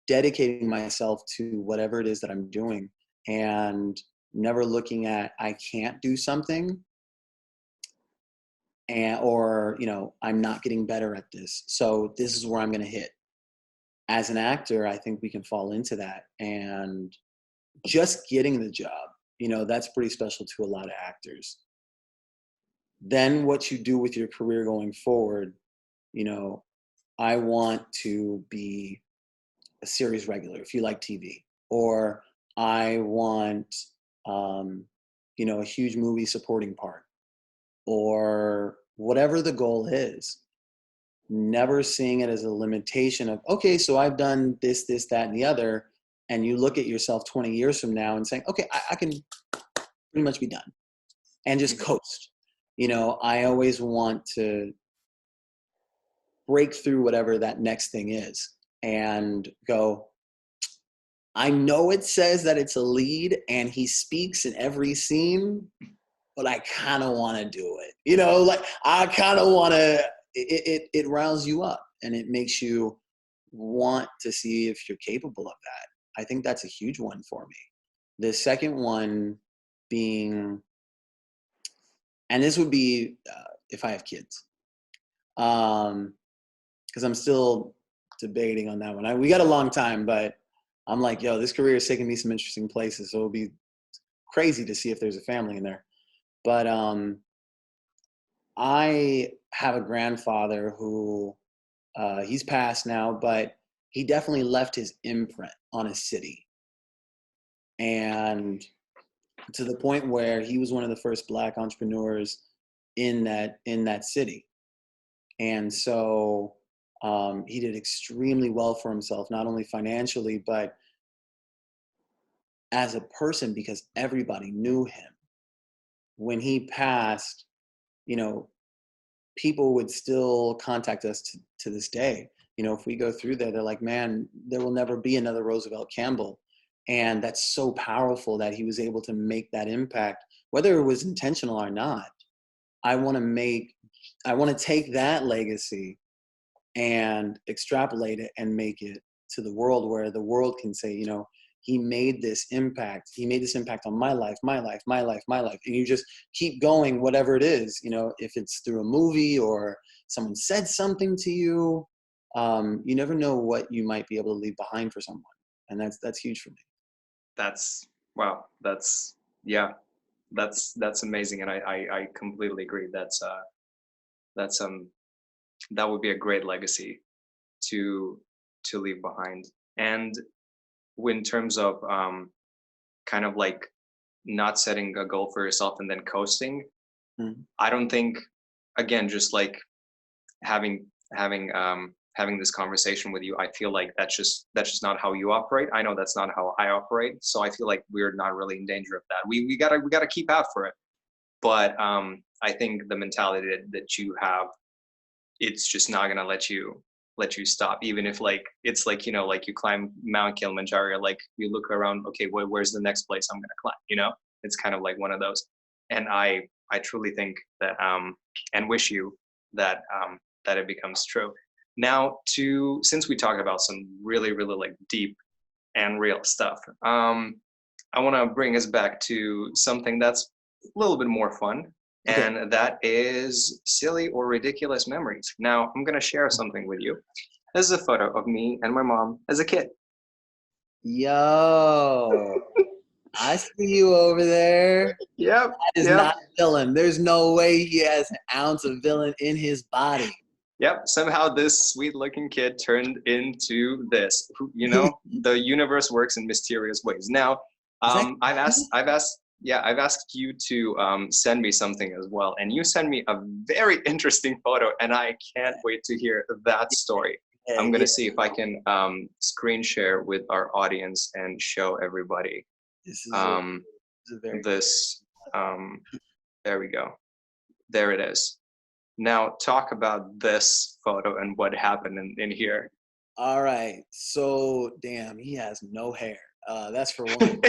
dedicating myself to whatever it is that I'm doing and never looking at I can't do something or I'm not getting better at this, so this is where I'm going to hit. As an actor, I think we can fall into that, and just getting the job, that's pretty special to a lot of actors. Then what you do with your career going forward, you know I want to be a series regular if you like TV, or I want um, a huge movie supporting part, or whatever the goal is. Never seeing it as a limitation of, okay, so I've done this, that, and the other. And you look at yourself 20 years from now and saying, okay, I can pretty much be done and just Mhm. coast. I always want to break through whatever that next thing is and go, I know it says that it's a lead and he speaks in every scene, but I kind of want to do it. Like I kind of want to. It riles you up and it makes you want to see if you're capable of that. I think that's a huge one for me. The second one being, and this would be if I have kids, because I'm still debating on that one. We got a long time, but I'm like, yo, this career is taking me some interesting places, so it'll be crazy to see if there's a family in there. But I have a grandfather who he's passed now, but he definitely left his imprint on a city, and to the point where he was one of the first Black entrepreneurs in that city, and so he did extremely well for himself, not only financially but as a person because everybody knew him. When he passed, you know, people would still contact us to this day. If we go through there, they're like, man, there will never be another Roosevelt Campbell. And that's so powerful that he was able to make that impact, whether it was intentional or not. I want to make, I want to take that legacy and extrapolate it and make it to the world where the world can say, he made this impact. He made this impact on my life, my life, my life, my life. And you just keep going, whatever it is, if it's through a movie or someone said something to you, you never know what you might be able to leave behind for someone. And that's huge for me. That's wow. Yeah. That's amazing, and I completely agree. That's that would be a great legacy to leave behind. And in terms of kind of like not setting a goal for yourself and then coasting, Mhm. I don't think, again, just like having having this conversation with you. I feel like that's just not how you operate. I know that's not how I operate. So I feel like we're not really in danger of that. We gotta keep out for it. But I think the mentality that you have, it's just not gonna let you stop, even if like it's like, like you climb Mount Kilimanjaro, like you look around, okay, where's the next place I'm gonna climb? It's kind of like one of those. And I truly think that and wish you that it becomes true. Now, to since we talked about some really, really like deep and real stuff, I want to bring us back to something that's a little bit more fun, Okay. and that is silly or ridiculous memories. Now, I'm going to share something with you. This is a photo of me and my mom as a kid. Yo, I see you over there. Yep, That is yep, not villain. There's no way he has an ounce of villain in his body. yep. Somehow this sweet-looking kid turned into this. The universe works in mysterious ways. Now, Is that I've asked you to send me something as well, and you send me a very interesting photo, and I can't wait to hear that story. yeah, I'm yeah, gonna see if I can screen share with our audience and show everybody this is um, a very good. this. There we go. There it is. Now talk about this photo and what happened in here. All right. So damn, he has no hair. That's for one.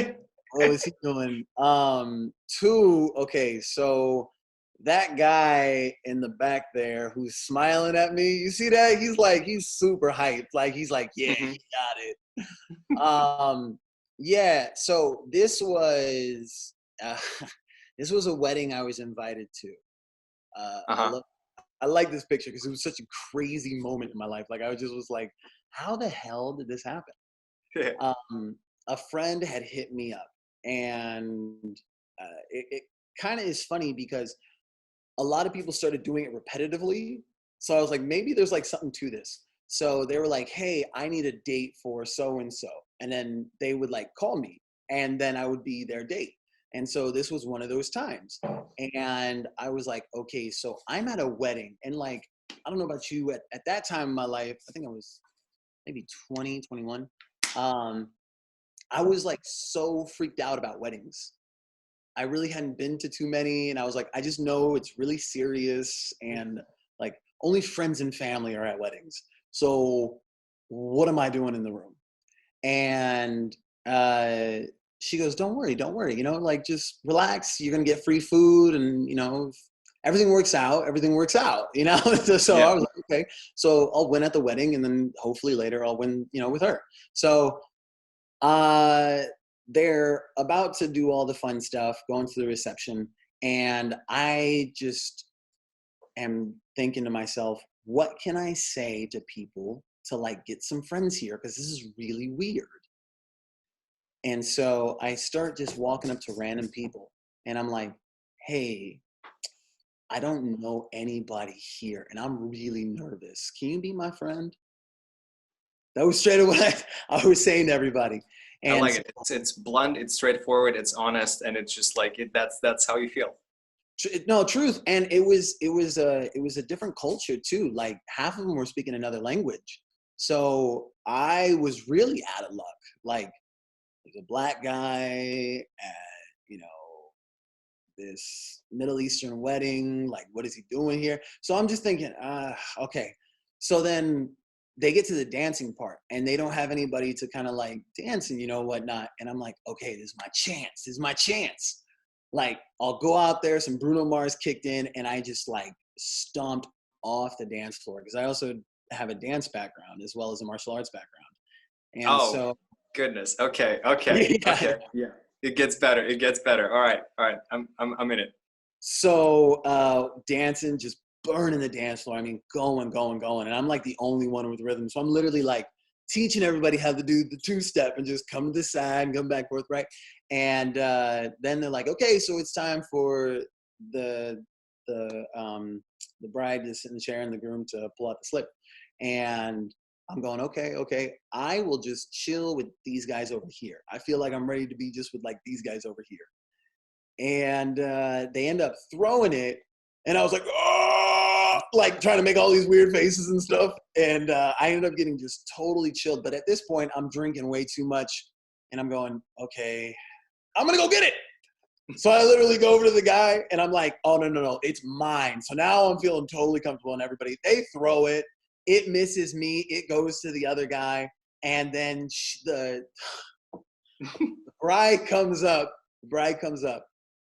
What was he doing? Two, okay, so that guy in the back there who's smiling at me, you see that? He's super hyped. Like he's like, yeah, Mhm. you got it. Yeah, so this was uh, this was a wedding I was invited to. I Uh-huh. love I like this picture because it was such a crazy moment in my life. Like was like, how the hell did this happen? A friend had hit me up, and it kind of is funny because a lot of people started doing it repetitively. So I was like, maybe there's like something to this. So they were like, hey, I need a date for so and so. And then they would like call me, and then I would be their date. And so this was one of those times. And I was like, okay, so I'm at a wedding. And like, I don't know about you, at that time in my life, I think I was maybe 20, 21. Um, I was like so freaked out about weddings. I really hadn't been to too many, and I was like, I just know it's really serious, and like only friends and family are at weddings. So what am I doing in the room? And uh, she goes, don't worry, don't worry. Like just relax. You're gonna get free food, and if everything works out, everything works out. So I Yeah. was like, okay, so I'll win at the wedding, and then hopefully later I'll win, with her. So uh, they're about to do all the fun stuff, going to the reception, and I just am thinking to myself, what can I say to people to like get some friends here? Because this is really weird. And so I start just walking up to random people, and I'm like, hey, I don't know anybody here, and I'm really nervous. Can you be my friend? That was straight away I was saying to everybody. I And like so it. It's blunt, it's straightforward, it's honest, and it's just like that's how you feel. No, truth, and it was a different culture too. Like half of them were speaking another language, so I was really out of luck. Like there's a black guy at this Middle Eastern wedding. Like, what is he doing here? So I'm just thinking, okay. So then they get to the dancing part, and they don't have anybody to kind of like dance and whatnot. And I'm like, okay, this is my chance. This is my chance. Like, I'll go out there. Some Bruno Mars kicked in, and I just like stomped off the dance floor because I also have a dance background as well as a martial arts background. And Oh so, goodness. Okay, okay, yeah. okay. Yeah. It gets better. It gets better. All right. All right. I'm in it. So dancing, just burning the dance floor. I mean, going, going, going. And I'm like the only one with rhythm. So I'm literally like teaching everybody how to do the two-step and just come to the side and come back forth, right? And then they're like, okay, so it's time for the the bride to sit in the chair and the groom to pull out the slip. And I'm going, okay, okay. I will just chill with these guys over here. I feel like I'm ready to be just with like these guys over here. And they end up throwing it, and I was like, oh! like trying to make all these weird faces and stuff. And I ended up getting just totally chilled. But at this point, I'm drinking way too much. And I'm going, okay, I'm going to go get it. So I literally go over to the guy and I'm like, oh, no, it's mine. So now I'm feeling totally comfortable and everybody, they throw it. It misses me. It goes to the other guy. And then the bride comes up,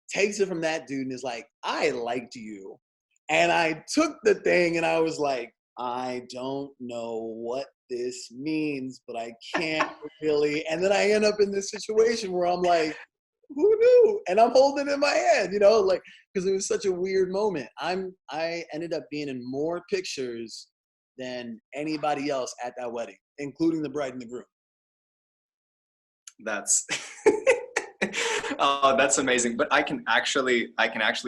takes it from that dude and is like, I liked you. And I took the thing and I was like, I don't know what this means, but I can't really. And then I end up in this situation where I'm like, who knew? And I'm holding it in my hand, like, because it was such a weird moment. I ended up being in more pictures than anybody else at that wedding, including the bride and the groom. That's oh, that's amazing. But I can actually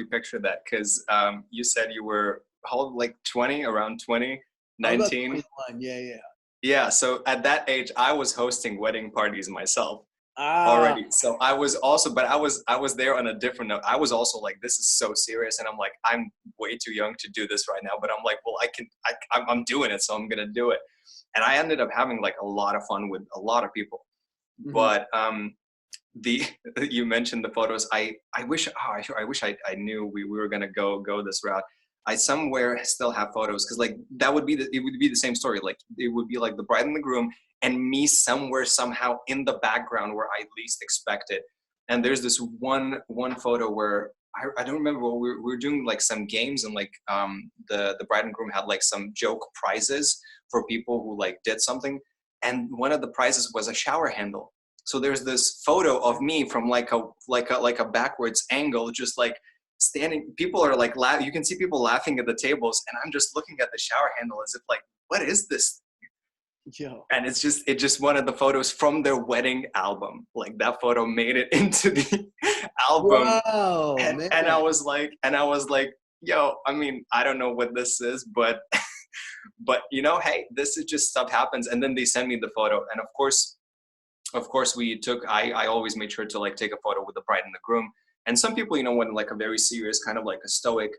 picture that because you said you were how old, like 20, around 20, 19? Yeah. Yeah, so at that age, I was hosting wedding parties myself Ah, already. So I was also, but I was there on a different note. I was also like, this is so serious, and I'm like, I'm way too young to do this right now. But I'm like, well, I'm doing it, so I'm gonna do it. And I ended up having like a lot of fun with a lot of people. mm-hmm. But the you mentioned the photos. I wish I knew we were gonna go this route. I somewhere still have photos because like that would be it would be the same story. Like it would be like the bride and the groom and me somewhere somehow in the background where I least expect it. And there's this one photo where I don't remember what we were doing like some games and like the bride and groom had like some joke prizes for people who like did something, and one of the prizes was a shower handle. So there's this photo of me from like a backwards angle, just like standing. People are like you can see people laughing at the tables, and I'm just looking at the shower handle as if like, what is this? Yo. And it's just one of the photos from their wedding album. Like that photo made it into the album. Wow, and man. I was like, yo, I mean, I don't know what this is, but but hey, this is just stuff happens. And then they send me the photo, and of course we took, I always made sure to like take a photo with the bride and the groom. And some people, when like a very serious kind of like a stoic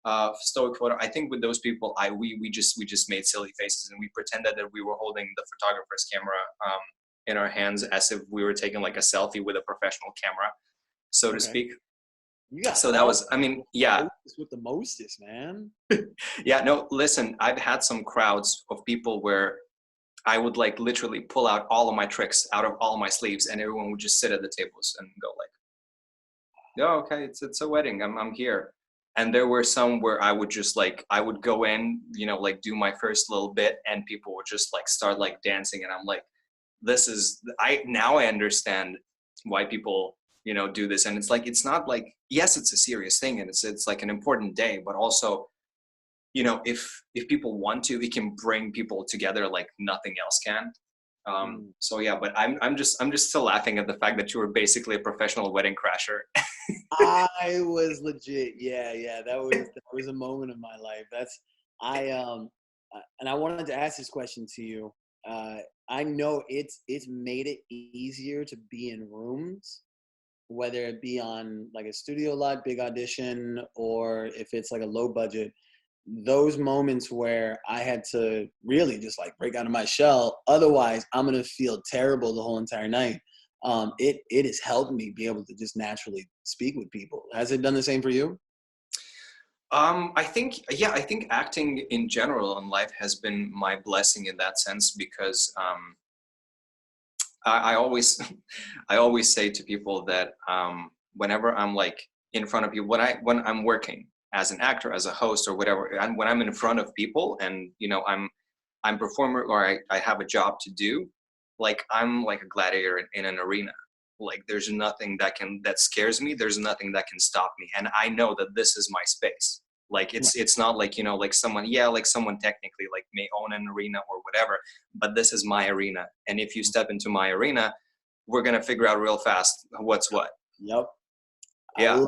photo, I think with those people, we just made silly faces and we pretended that we were holding the photographer's camera in our hands as if we were taking like a selfie with a professional camera, so to speak. You got So that was, I mean, yeah. With the mostest, man. Yeah, no, listen, I've had some crowds of people where I would like literally pull out all of my tricks out of all of my sleeves, and everyone would just sit at the tables and go like, "Oh, okay, it's a wedding. I'm here." And there were some where I would just like I would go in, like do my first little bit, and people would just like start like dancing, and I'm like, now I understand why people do this. And it's like, it's not like, yes, it's a serious thing and it's like an important day, but also if people want to, it can bring people together like nothing else can. So yeah, but I'm just still laughing at the fact that you were basically a professional wedding crasher. I was legit. Yeah. That was a moment of my life. And I wanted to ask this question to you. I know it's made it easier to be in rooms, whether it be on like a studio lot, big audition, or if it's like a low budget. Those moments where I had to really just like break out of my shell. Otherwise, I'm going to feel terrible the whole entire night. It has helped me be able to just naturally speak with people. Has it done the same for you? I think acting in general in life has been my blessing in that sense, because I always I always say to people that whenever I'm like in front of people, when I'm working as an actor, as a host or whatever, and when I'm in front of people and I'm performer or I have a job to do, like I'm like a gladiator in an arena. Like there's nothing that scares me. There's nothing that can stop me, and I know that this is my space. Like it's not like like someone technically like may own an arena or whatever, but this is my arena. And if you step into my arena, we're gonna figure out real fast what's what. Yep. Yeah.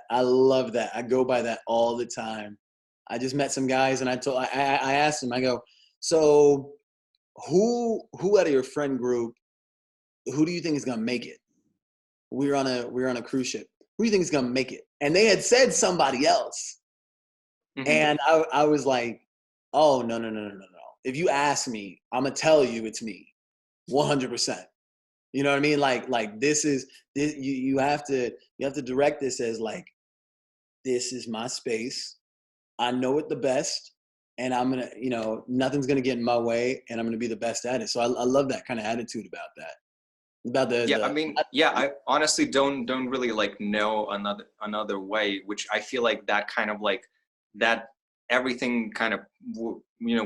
I love that. I go by that all the time. I just met some guys and I asked them, I go, so who out of your friend group, who do you think is gonna make it? We were on a cruise ship. Who do you think is gonna make it? And they had said somebody else. Hmm. And I was like, oh, no, no, no, no, no, no. If you ask me, I'm going to tell you it's me 100%. You know what I mean? Like this is this, you have to direct this as like, this is my space. I know it the best, and I'm gonna, nothing's gonna get in my way, and I'm gonna be the best at it. So I love that kind of attitude about that. About Yeah, I mean, yeah, I honestly don't really like know another way, which I feel like that kind of like that everything kind of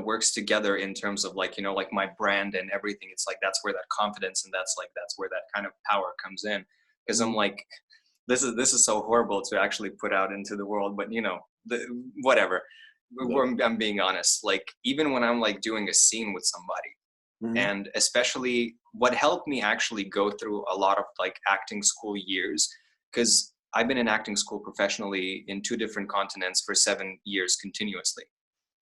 works together in terms of like like my brand and everything. It's like that's where that confidence and that's where that kind of power comes in. Because I'm Mhm. like, this is so horrible to actually put out into the world, but whatever. Yep. I'm being honest. Like even when I'm like doing a scene with somebody, Mhm. and especially what helped me actually go through a lot of like acting school years, because I've been in acting school professionally in two different continents for 7 years continuously,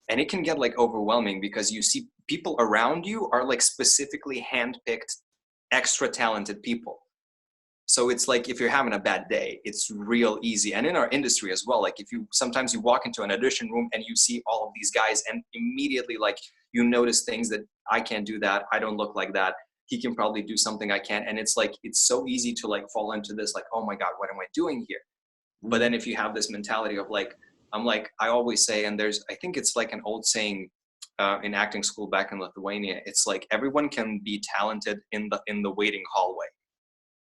and it can get like overwhelming because you see people around you are like specifically handpicked extra talented people. So it's like if you're having a bad day, it's real easy. And in our industry as well, like if you sometimes you walk into an audition room and you see all of these guys and immediately like you notice things that I can't do that, I don't look like that. He can probably do something I can't. And it's like it's so easy to like fall into this like, oh my God, what am I doing here? But Mhm. then if you have this mentality of like, I'm like, I always say, and I think it's like an old saying in acting school back in Lithuania, it's like everyone can be talented in the waiting hallway.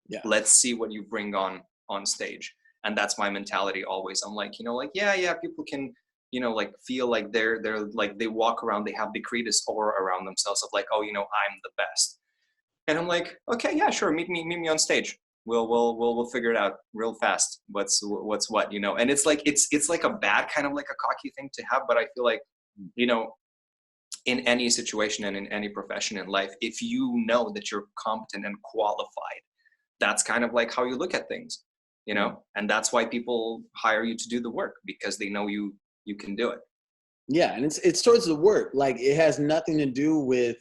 Yeah. Let's see what you bring on stage. And that's my mentality always. I'm like, like, yeah, people can like feel like they're like they walk around, they have the greatest aura around themselves of like, oh, I'm the best. And I'm like, okay, yeah, sure, meet me on stage. We'll figure it out real fast. What's what, and it's like it's like a bad kind of like a cocky thing to have, but I feel like you know in any situation and in any profession in life, if you know that you're competent and qualified, that's kind of like how you look at things, Mhm. and that's why people hire you to do the work because they know you can do it. Yeah, and it's towards the work. Like it has nothing to do with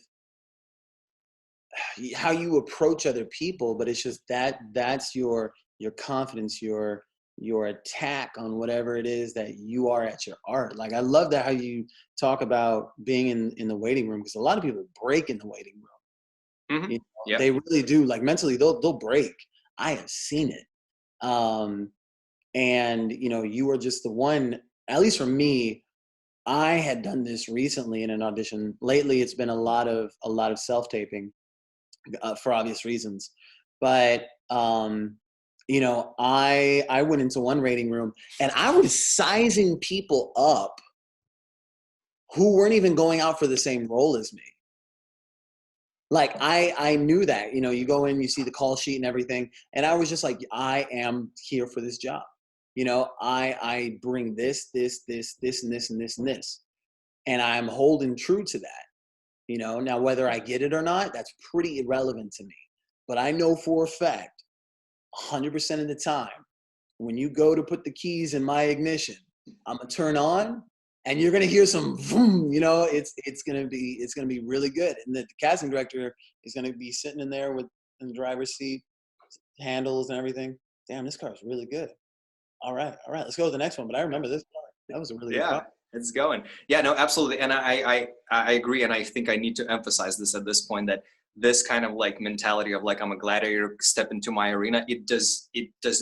how you approach other people, but it's just that's your confidence, your attack on whatever it is that you are at your art. Like I love that how you talk about being in the waiting room, because a lot of people break in the waiting room. Hmm. Yeah. They really do. Like mentally, they'll break. I have seen it. Um, and you are just the one. At least for me, I had done this recently in an audition. Lately, it's been a lot of self taping for obvious reasons. But I went into one rating room and I was sizing people up who weren't even going out for the same role as me. Like I knew that, you go in, you see the call sheet and everything, and I was just like, I am here for this job. I bring this and this and this and this, and I'm holding true to that. Now whether I get it or not, that's pretty irrelevant to me. But I know for a fact, 100% of the time, when you go to put the keys in my ignition, I'm gonna turn on, and you're gonna hear some vroom. It's gonna be really good, and the casting director is gonna be sitting in there with in the driver's seat, handles and everything. Damn, this car is really good. All right, let's go to the next one. But I remember this car. That was a really good Yeah, car. it's going. Yeah, no, absolutely. And I agree. And I think I need to emphasize this at this point, that this kind of like mentality of like I'm a gladiator, step into my arena, it does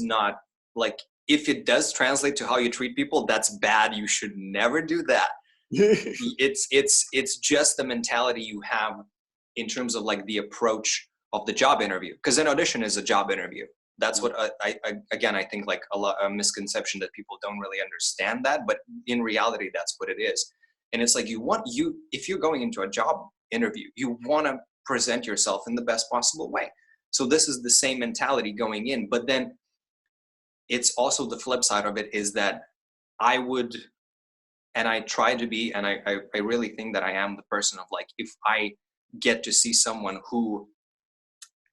not, like, if it does translate to how you treat people, that's bad. You should never do that. It's just the mentality you have in terms of like the approach of the job interview, because an audition is a job interview. That's what again, I think like a misconception that people don't really understand that, but in reality that's what it is. And it's like if you're going into a job interview, you want to present yourself in the best possible way. So this is the same mentality going in, but then it's also the flip side of it is that I would, and I try to be, and I really think that I am the person of like, if I get to see someone who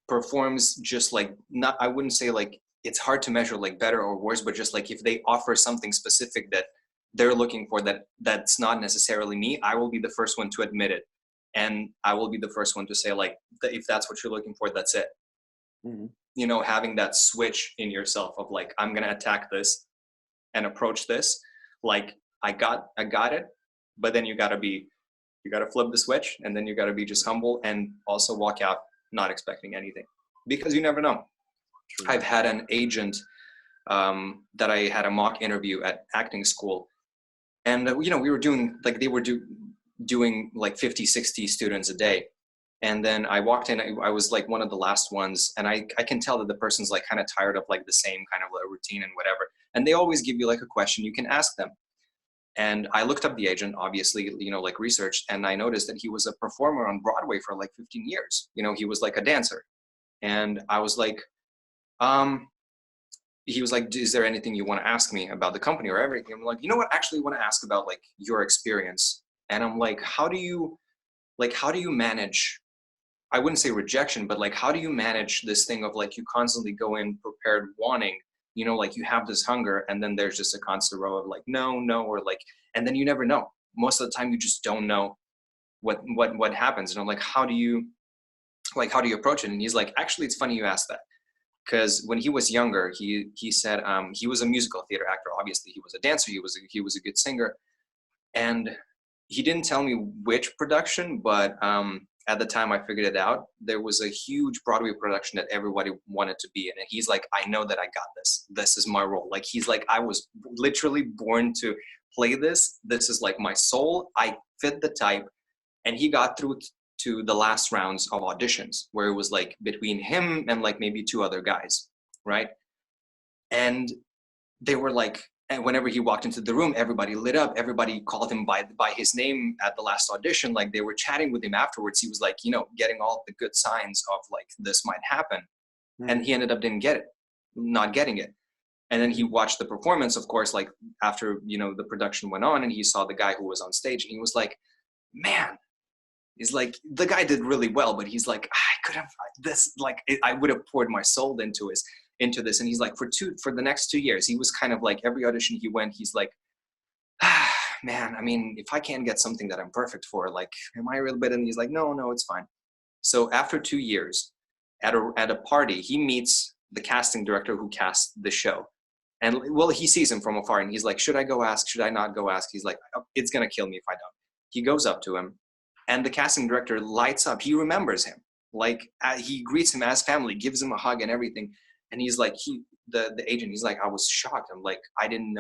performs just like, not, I wouldn't say like it's hard to measure like better or worse, but just like if they offer something specific that they're looking for, that's not necessarily me, I will be the first one to admit it. And I will be the first one to say like, if that's what you're looking for, that's it. Mhm. Having that switch in yourself of like, I'm going to attack this and approach this like I got it, but then you got to flip the switch, and then you got to be just humble and also walk out not expecting anything, because you never know. True. I've had an agent that I had a mock interview at acting school, and we were doing like doing like 50, 60 students a day. And then I walked in, I was like one of the last ones, and I can tell that the person's like kind of tired of like the same kind of like routine and whatever. And they always give you like a question you can ask them. And I looked up the agent, obviously, like researched, and I noticed that he was a performer on Broadway for like 15 years. He was like a dancer. And I was like, he was like, is there anything you want to ask me about the company or everything? I'm like, you know what, actually want to ask about like your experience. And I'm like, how do you manage, I wouldn't say rejection, but like, how do you manage this thing of like, you constantly go in prepared wanting, like you have this hunger, and then there's just a constant row of like, no, or like, and then you never know. Most of the time you just don't know what happens. And I'm like, how do you approach it? And he's like, actually, it's funny you asked that. Because when he was younger, he said he was a musical theater actor. Obviously, he was a dancer. He was a good singer, and he didn't tell me which production, but at the time I figured it out. There was a huge Broadway production that everybody wanted to be in, and he's like, I know that I got this. This is my role. Like, he's like, I was literally born to play this. This is like my soul. I fit the type, and he got through to the last rounds of auditions, where it was like between him and like maybe two other guys, right? And they were like, and whenever he walked into the room, everybody lit up. Everybody called him by his name at the last audition. Like, they were chatting with him afterwards. He was like, getting all the good signs of like, this might happen. And he ended up not getting it. And then he watched the performance, of course, like after, the production went on, and he saw the guy who was on stage, and he was like, man, he's like, the guy did really well, but he's like, I could have this, like, I would have poured my soul into this. And he's like, for the next 2 years, he was kind of like, every audition he went, he's like, man, I mean, if I can't get something that I'm perfect for, like, am I really bad? And he's like, no, it's fine. So after 2 years, at a party, he meets the casting director who cast the show. And well, he sees him from afar, and he's like, should I go ask? Should I not go ask? He's like, oh, it's going to kill me if I don't. He goes up to him, and the casting director lights up. He remembers him. Like, he greets him as family, gives him a hug and everything. And he's like, the agent, he's like, I was shocked. I'm like, I didn't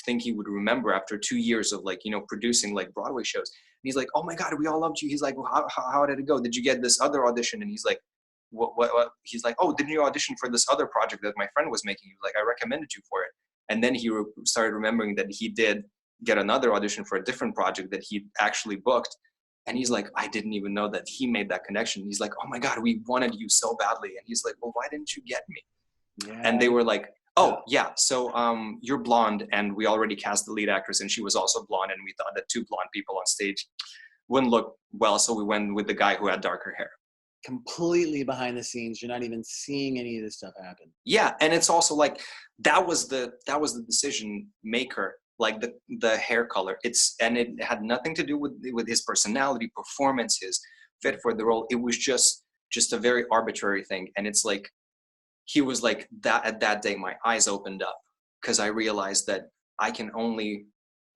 think he would remember after 2 years of like, producing like Broadway shows. And he's like, oh my God, we all loved you. He's like, well, how did it go? Did you get this other audition? And he's like, what? He's like, oh, didn't you audition for this other project that my friend was making? He was like, I recommended you for it. And then he started remembering that he did get another audition for a different project that he actually booked. And he's like, I didn't even know that he made that connection. He's like, oh my God, we wanted you so badly. And he's like, well, why didn't you get me? Yeah. And they were like, oh yeah, so you're blonde, and we already cast the lead actress, and she was also blonde, and we thought that two blonde people on stage wouldn't look well, so we went with the guy who had darker hair. Completely behind the scenes, you're not even seeing any of this stuff happen. Yeah, and it's also like, that was the decision maker, like the hair color. And it had nothing to do with his personality, performance, his fit for the role. It was just a very arbitrary thing. And it's like, he was like, that at that day, my eyes opened up, because I realized that I can only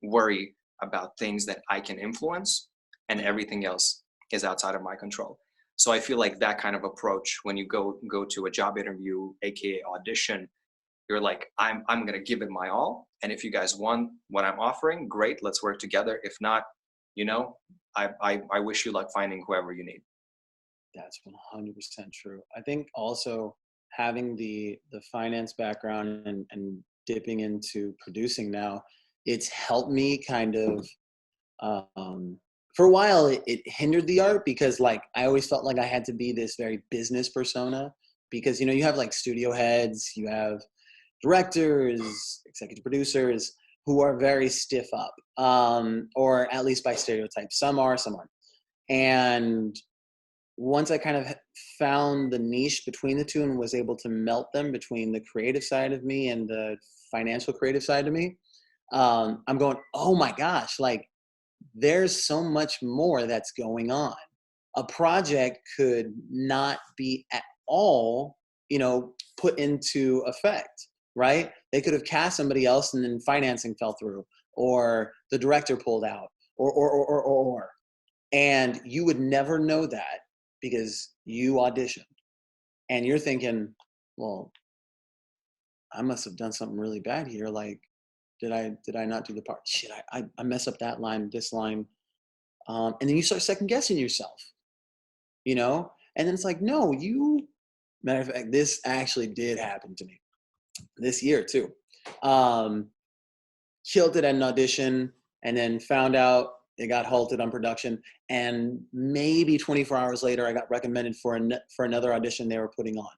worry about things that I can influence, and everything else is outside of my control. So I feel like that kind of approach, when you go to a job interview, aka audition, you're like, I'm gonna give it my all, and if you guys want what I'm offering, great, let's work together. If not, I wish you luck finding whoever you need. That's 100% true. I think also having the finance background and dipping into producing now, it's helped me kind of, for a while it hindered the art, because like, I always felt like I had to be this very business persona, because, you have like studio heads, you have directors, executive producers who are very stiff up, or at least by stereotype. Some are, some aren't. And once I kind of found the niche between the two and was able to melt them between the creative side of me and the financial creative side of me, I'm going, oh my gosh, like, there's so much more that's going on. A project could not be at all, put into effect, right? They could have cast somebody else, and then financing fell through, or the director pulled out, or. And you would never know that because you auditioned. And you're thinking, well, I must have done something really bad here. Like, did I not do the part? Shit, I mess up that line, this line. And then you start second guessing yourself, you know? And then it's like, no, matter of fact, this actually did happen to me this year too. Killed it at an audition and then found out it got halted on production. And maybe 24 hours later, I got recommended for another audition they were putting on.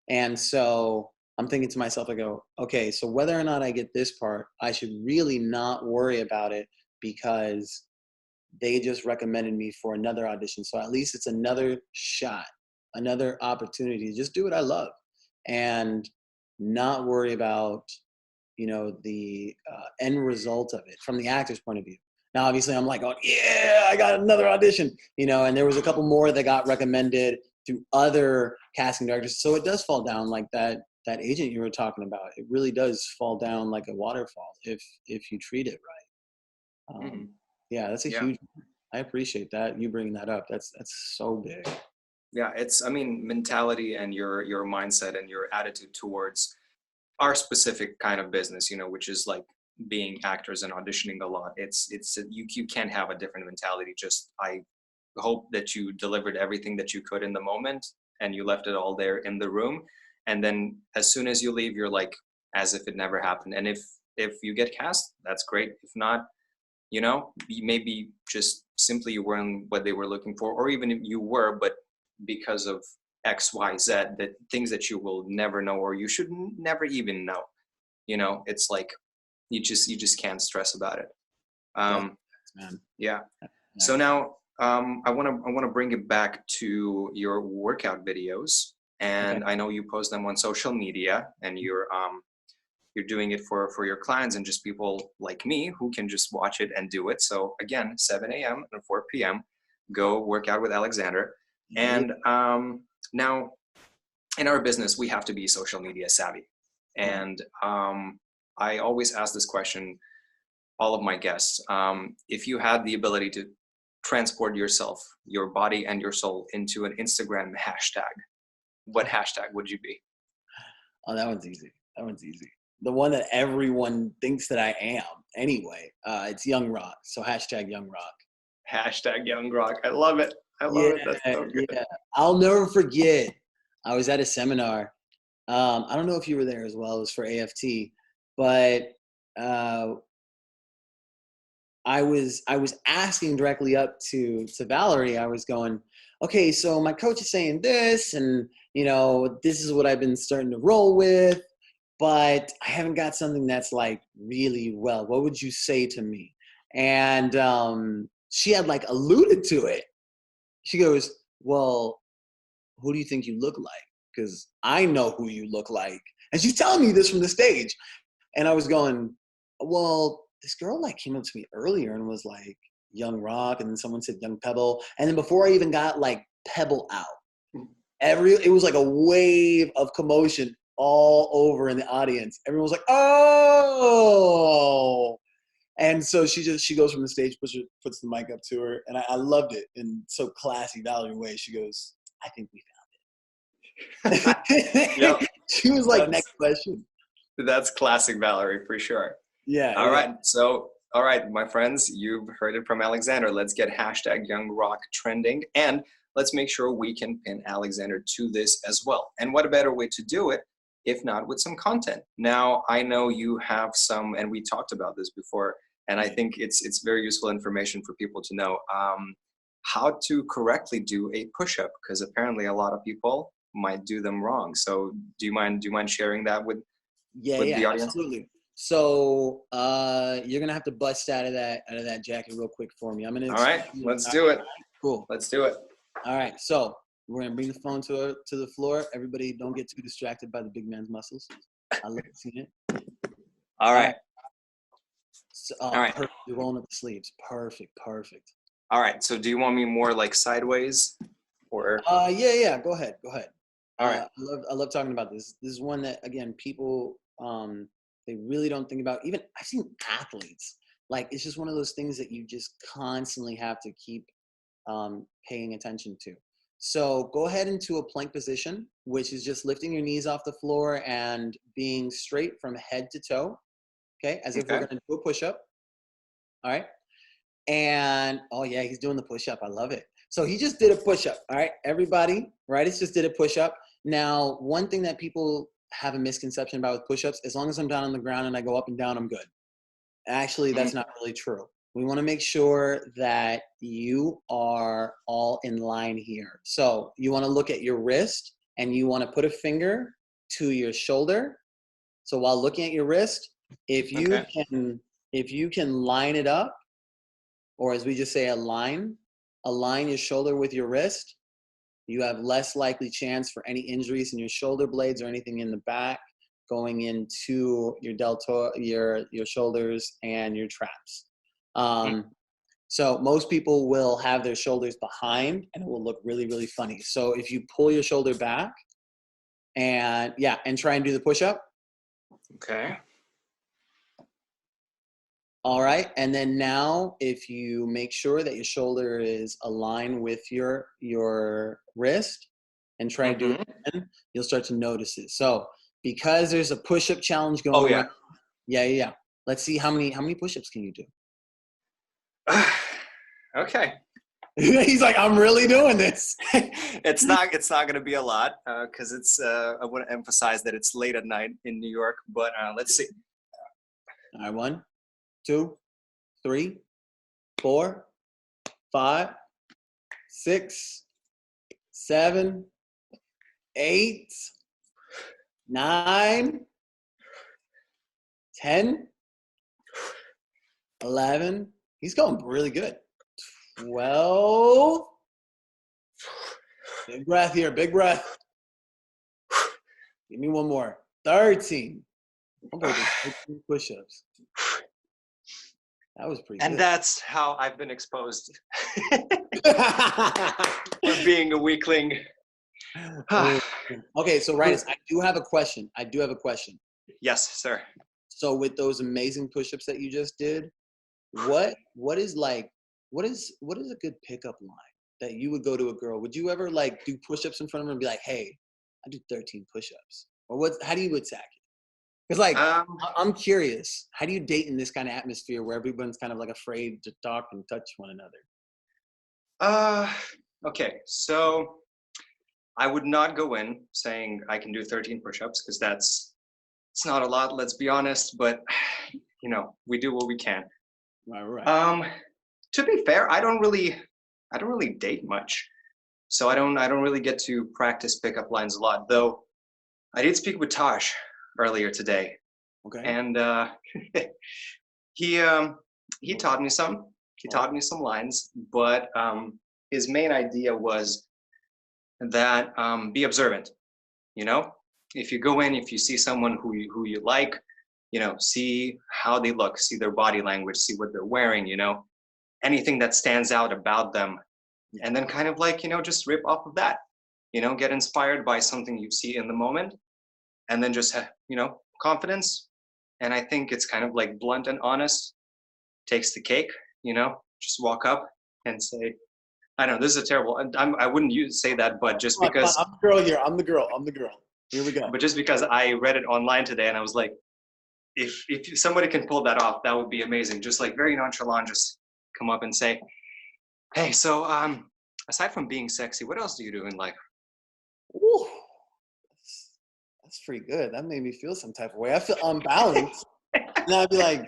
And so I'm thinking to myself, I go, okay, so whether or not I get this part, I should really not worry about it because they just recommended me for another audition. So at least it's another shot, another opportunity to just do what I love and not worry about, the end result of it from the actor's point of view. Now, obviously, I'm like, oh, yeah, I got another audition, and there was a couple more that got recommended through other casting directors. So it does fall down like that agent you were talking about. It really does fall down like a waterfall if you treat it right. Yeah, that's a huge. I appreciate that you bringing that up. That's so big. Yeah, it's mentality and your mindset and your attitude towards our specific kind of business, which is like being actors and auditioning a lot. It's you can't have a different mentality. Just I hope that you delivered everything that you could in the moment and you left it all there in the room. And then as soon as you leave, you're like as if it never happened. And if you get cast, that's great. If not, maybe just simply you weren't what they were looking for, or even if you were, but because of X, Y, Z, that things that you will never know, or you should never even know. It's like you just can't stress about it. Yeah. So now I want to bring it back to your workout videos, and okay. I know you post them on social media, and you're doing it for your clients and just people like me who can just watch it and do it. So again, 7 a.m. and 4 p.m. go work out with Alexander. And now in our business, we have to be social media savvy. And I always ask this question, all of my guests, if you had the ability to transport yourself, your body and your soul into an Instagram hashtag, what hashtag would you be? Oh, that one's easy. The one that everyone thinks that I am anyway. It's Young Rock. So hashtag Young Rock. Hashtag Young Rock. I love it. I love it. That's so good. Yeah. I'll never forget. I was at a seminar. I don't know if you were there as well. It was for AFT, but I was asking directly up to Valerie. I was going, okay, so my coach is saying this, and this is what I've been starting to roll with, but I haven't got something that's like really well. What would you say to me? And she had like alluded to it. She goes, well, who do you think you look like? Because I know who you look like. And she's telling me this from the stage. And I was going, well, this girl like came up to me earlier and was like Young Rock, and then someone said Young Pebble. And then before I even got like Pebble out, it was like a wave of commotion all over in the audience. Everyone was like, oh. And so she goes from the stage, puts the mic up to her, and I loved it in so classy Valerie way. She goes, I think we found it. Yep. She was like, next question. That's classic Valerie for sure. Yeah. All right. So, all right, my friends, you've heard it from Alexander. Let's get hashtag Young Rock trending, and let's make sure we can pin Alexander to this as well. And what a better way to do it if not with some content? Now, I know you have some, and we talked about this before, and I think it's very useful information for people to know how to correctly do a push-up, because apparently a lot of people might do them wrong. So do you mind sharing that with the audience? Absolutely. So you're gonna have to bust out of that jacket real quick for me. I'm gonna. All right, let's do it. Cool. Let's do it. All right, so we're gonna bring the phone to the floor. Everybody, don't get too distracted by the big man's muscles. I love seeing it. All right. So, all right. Perfect. You're rolling up the sleeves. Perfect. All right. So, do you want me more like sideways, or? Yeah. Go ahead. All right. I love talking about this. This is one that, again, people They really don't think about, even I've seen athletes, like it's just one of those things that you just constantly have to keep paying attention to. So go ahead into a plank position, which is just lifting your knees off the floor and being straight from head to toe. Okay. As if we're Okay. going to do a push-up. All right. And oh yeah, he's doing the push-up. I love it. So he just did a push-up. All right, everybody, Rytis just did a push-up. Now, one thing that people have a misconception about with push-ups, as long as I'm down on the ground and I go up and down, I'm good. Actually, that's not really true. We want to make sure that you are all in line here. So you want to look at your wrist and you want to put a finger to your shoulder. So while looking at your wrist, if you can line it up, or as we just say, align your shoulder with your wrist, you have less likely chance for any injuries in your shoulder blades or anything in the back going into your deltoid, your shoulders and your traps. So most people will have their shoulders behind and it will look really, really funny. So if you pull your shoulder back and try and do the push-up. Okay. All right. And then now if you make sure that your shoulder is aligned with your wrist and try to do it again, you'll start to notice it. So because there's a push-up challenge going around. Yeah. Let's see how many push-ups can you do? Okay. He's like, I'm really doing this. It's not going to be a lot because it's. I want to emphasize that it's late at night in New York, but let's see. All right, 1, 2, 3, 4, 5, 6, 7, 8, 9, 10, 11. He's going really good. 12. Big breath here. Big breath. Give me one more. 13. I'm going to do 13 push-ups. That was pretty good. And that's how I've been exposed for being a weakling. Okay, so Rytis, I do have a question. Yes, sir. So with those amazing push-ups that you just did, what is a good pickup line that you would go to a girl? Would you ever like do push-ups in front of her and be like, hey, I do 13 push-ups? Or how do you attack it? Because like, I'm curious, how do you date in this kind of atmosphere where everyone's kind of like afraid to talk and touch one another? Okay, so I would not go in saying I can do 13 push-ups because it's not a lot, let's be honest, but we do what we can. Right. To be fair, I don't really date much. So I don't really get to practice pickup lines a lot, though I did speak with Taj earlier today. Okay. And he taught me some. He taught me some lines, but his main idea was that be observant. If you go in, if you see someone who you like, see how they look, see their body language, see what they're wearing, anything that stands out about them, and then kind of like, just rip off of that, get inspired by something you see in the moment, and then just, confidence. And I think it's kind of like blunt and honest takes the cake, just walk up and say, I know this is a terrible, I wouldn't say that, but just because I'm the girl here. I'm the girl. Here we go. But just because I read it online today and I was like, if somebody can pull that off, that would be amazing. Just like very nonchalant, just come up and say, hey, so aside from being sexy, what else do you do in life? Ooh, that's pretty good. That made me feel some type of way. I feel unbalanced. And I'd be like,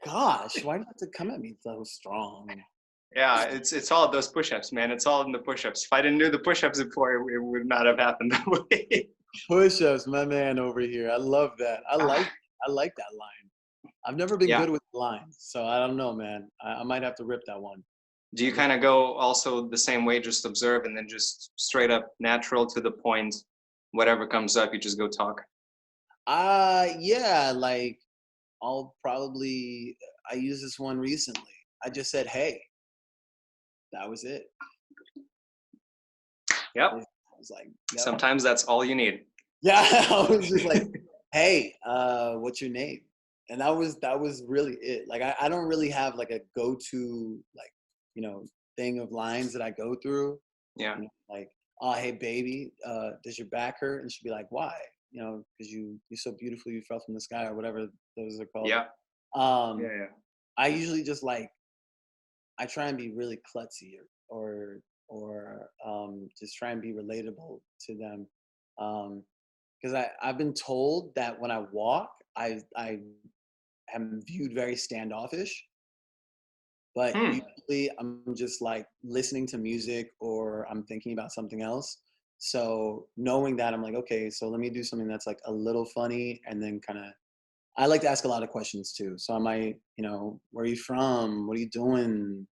gosh, why do you have to come at me so strong? Yeah, it's all those push-ups, man. It's all in the push-ups. If I didn't do the push-ups before, it would not have happened that way. Push-ups, my man over here. I love that. I like that line. I've never been good with lines, so I don't know, man. I might have to rip that one. Do you kind of go also the same way, just observe and then just straight up natural to the point, whatever comes up, you just go talk? Yeah, like I used this one recently. I just said, hey. That was it. Yep. I was like, yep. Sometimes that's all you need. Yeah, I was just like, hey, what's your name? And that was really it. Like I don't really have like a go-to like, you know, thing of lines that I go through. Yeah. You know, like, oh hey baby, does your back hurt? And she'd be like, why? You know, because you're so beautiful, you fell from the sky, or whatever those are called. Yeah. Um, Yeah. I usually just like I try and be really klutzy or just try and be relatable to them. Because I've been told that when I walk, I am viewed very standoffish, but Hmm. usually I'm just like listening to music or I'm thinking about something else. So knowing that, I'm like, okay, so let me do something that's like a little funny, and then kind of I like to ask a lot of questions too. So I might, you know, where are you from? What are you doing?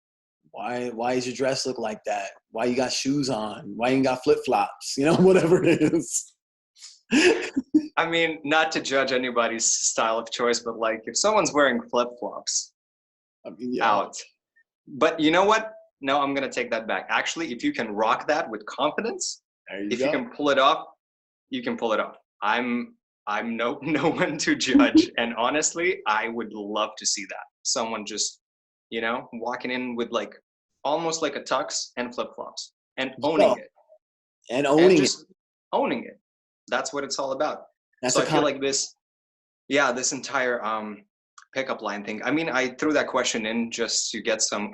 Why does your dress look like that? Why you got shoes on? Why you got flip flops? You know, whatever it is. I mean, not to judge anybody's style of choice, but like if someone's wearing flip flops I mean, yeah, out, but you know what? No, I'm gonna take that back. Actually, if you can rock that with confidence, there you if you go. can pull it off, you can pull it off. I'm no no one to judge, and honestly, I would love to see that. Someone just, you know, walking in with like almost like a tux and flip flops and owning Yo, it and and owning it. just owning it. That's what it's all about. That's So a I feel con. like this, yeah, this entire pickup line thing. I mean, I threw that question in just to get some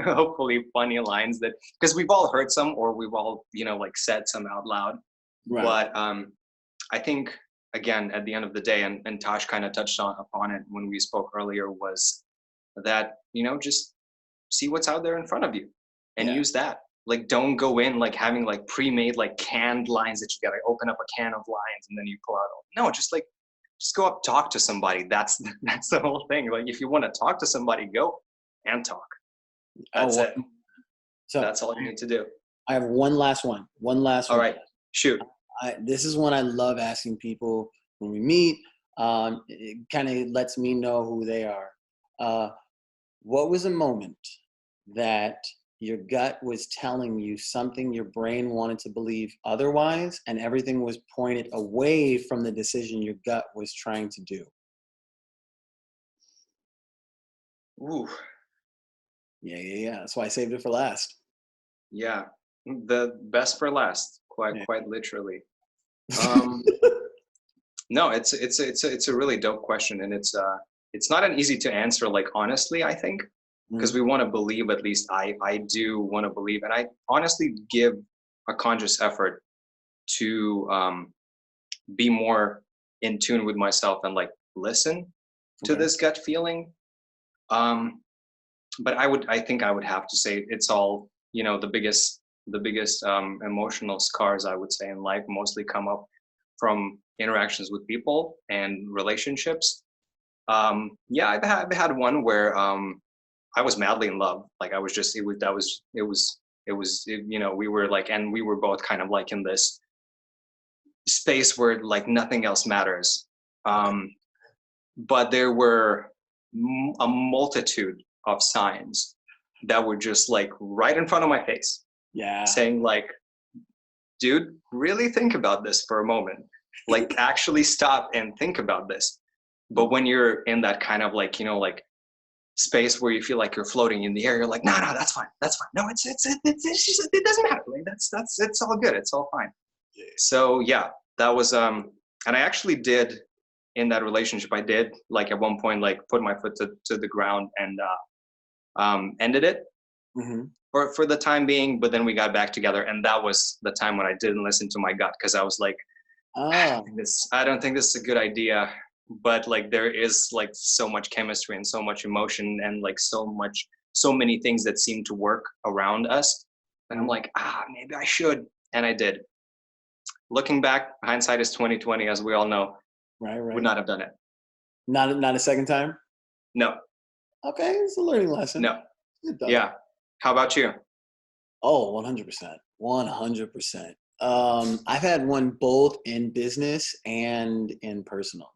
hopefully funny lines that because we've all heard some or we've all, you know, like said some out loud. Right. But I think again at the end of the day, and Tosh kind of touched on upon it when we spoke earlier, was that, you know, just see what's out there in front of you and Yeah. use that. Like don't go in like having like pre-made like canned lines that you gotta open up a can of lines and then you pull out. No, just go up, talk to somebody. That's that's the whole thing. Like if you want to talk to somebody, go and talk. Oh, That's well, it. so That's all you need to do. I have one last one. One last All one. right, shoot. This is one I love asking people when we meet. It kind of lets me know who they are. Uh, what was a moment that your gut was telling you something your brain wanted to believe otherwise, and everything was pointed away from the decision your gut was trying to do? Ooh, Yeah, yeah, yeah. That's why I saved it for last. yeah. The best for last, Yeah. quite literally. Um, no, it's a really dope question, and it's not an easy to answer. Like honestly, I think because Mhm. we want to believe. At least I do want to believe, and I honestly give a conscious effort to be more in tune with myself and like listen to Okay. this gut feeling. Um, but I think I would have to say it's all, you know, the biggest emotional scars I would say in life mostly come up from interactions with people and relationships. Yeah, I've had one where I was madly in love. Like I was just it was that was it was you know, we were like, and we were both kind of like in this space where like nothing else matters. Okay. Um, but there were a multitude of signs that were just like right in front of my face Yeah. saying like, dude, really think about this for a moment, like actually stop and think about this. But when you're in that kind of like, you know, like space where you feel like you're floating in the air, you're like, no, no, that's fine, no, it's just, it doesn't matter, like that's it's all good, it's all fine. Yeah. So yeah, that was and I actually did in that relationship, I did like at one point like put my foot to the ground and ended it Hmm. for the time being. But then we got back together, and that was the time when I didn't listen to my gut because I was like, Oh, I don't think this is a good idea. But like there is like so much chemistry and so much emotion and like so many things that seem to work around us. And I'm mhm. like, maybe I should. And I did. Looking back, hindsight is 2020, as we all know. Right, Would right. not have done it. Not a second time. No, Okay, it's a learning lesson. no. Good though. Yeah. How about you? Oh, 100%. 100%. I've had one both in business and in personal,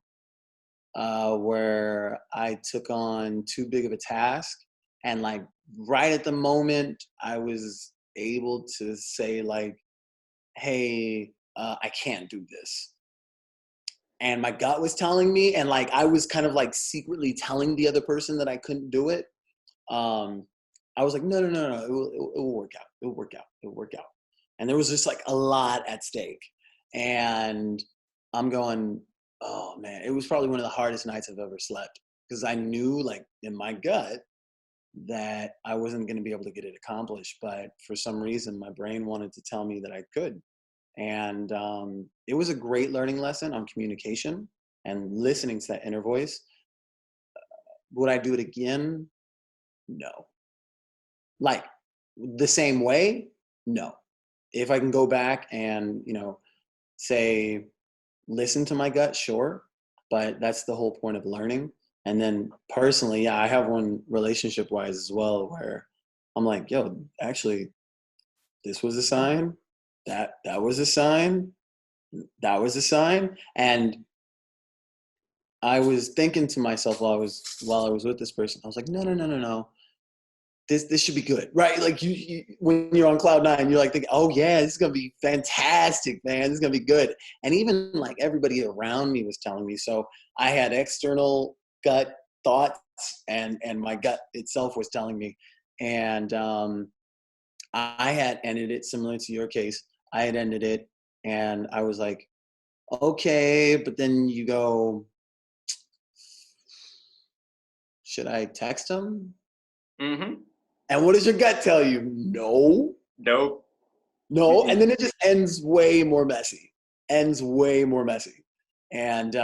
where I took on too big of a task. And like right at the moment, I was able to say like, hey, I can't do this. and my gut was telling me, and like I was kind of like secretly telling the other person that I couldn't do it. I was like, no, no, no, no, it will work out. It will work out. It will work out. And there was just like a lot at stake. And I'm going, oh man, it was probably one of the hardest nights I've ever slept, because I knew like in my gut that I wasn't going to be able to get it accomplished. But for some reason, my brain wanted to tell me that I could. And it was a great learning lesson on communication and listening to that inner voice. Would I do it again? No. Like the same way? No. If I can go back and, say, listen to my gut, sure. But that's the whole point of learning. And then personally, yeah, I have one relationship wise as well where I'm like, yo, actually, this was a sign. That was a sign. That was a sign. And I was thinking to myself while I was with this person, I was like, no, no, no, no, no. This should be good, right? Like you when you're on cloud nine, you're like thinking, oh yeah, this is gonna be fantastic, man. This is gonna be good. And even like everybody around me was telling me. So I had external gut thoughts, and my gut itself was telling me. And I had ended it similar to your case. I had ended it, and I was like, okay, but then you go, should I text him? Mm-hmm. And what does your gut tell you? No. Nope. No, Mm-mm. and then it just ends way more messy. Ends way more messy. And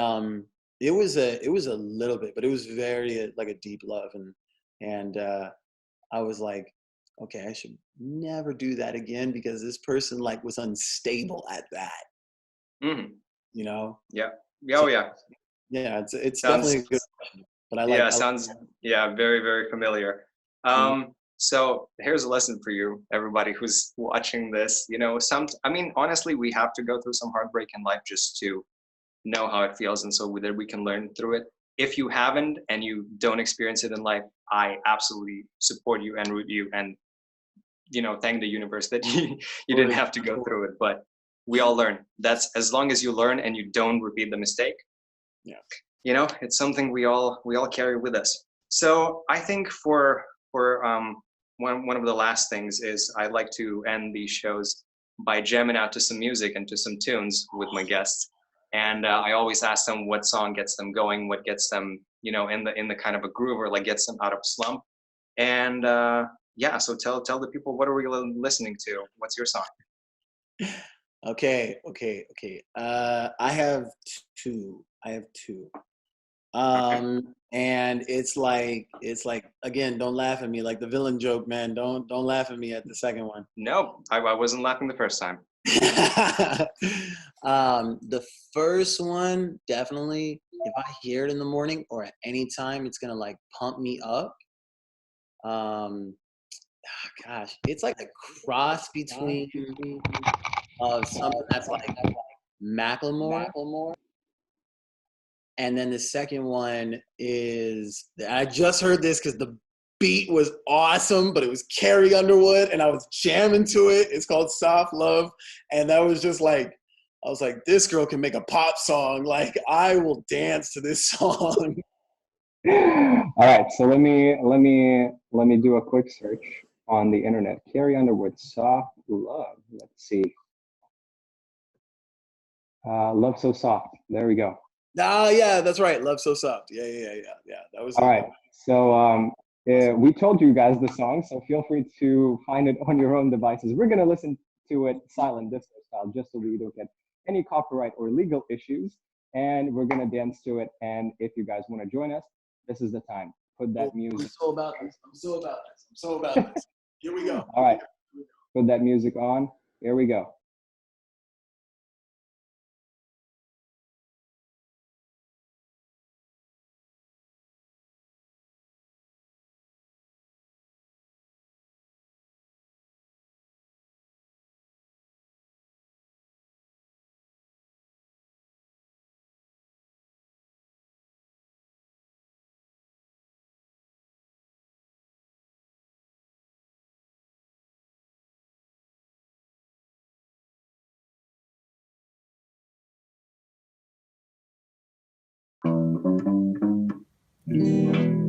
it was a little bit, but it was very like a deep love, and I was like, okay, I should never do that again, because this person like was unstable at that, Mm-hmm. you know. Yeah. Yeah, So oh yeah. yeah, it's definitely a Sounds good question, but Yeah, I like sounds yeah, very, very familiar. mm, So here's a lesson for you, everybody who's watching this. I mean, honestly, we have to go through some heartbreak in life just to know how it feels, and so that we can learn through it. If you haven't and you don't experience it in life, I absolutely support you and root you, and thank the universe that you didn't have to go through it. But we all learn. That's as long as you learn and you don't repeat the mistake. yeah. It's something we all carry with us. So I think for one of the last things is I like to end these shows by jamming out to some music and to some tunes with my guests. And I always ask them what song gets them going, what gets them in the kind of a groove, or like gets them out of slump. And yeah, so tell the people, what are we listening to? What's your song? Okay, okay, okay. I have two. I have two. Okay. And it's like again, don't laugh at me like the villain joke, man. Don't laugh at me at the second one. No, I wasn't laughing the first time. The first one, definitely, if I hear it in the morning or at any time, it's gonna like pump me up. Um, Gosh, it's like a cross between something that's like Macklemore. And then the second one is, I just heard this because the beat was awesome, but it was Carrie Underwood, and I was jamming to it. It's called Soft Love. And that was just like, I was like, this girl can make a pop song. Like, I will dance to this song. All right, so let me do a quick search on the internet. Carrie Underwood, Soft Love. Let's see. Love So Soft. There we go. Ah, yeah, that's right. Love So Soft. Yeah, yeah, yeah, yeah. Yeah, that was All it. right, so we told you guys the song, so feel free to find it on your own devices. We're gonna listen to it silent disco style, just so we don't get any copyright or legal issues, and we're gonna dance to it. And if you guys want to join us, this is the time. Put that I'm music. so about this. I'm so about this. I'm so about this. Here we go. All right, put that music on. Here we go. you.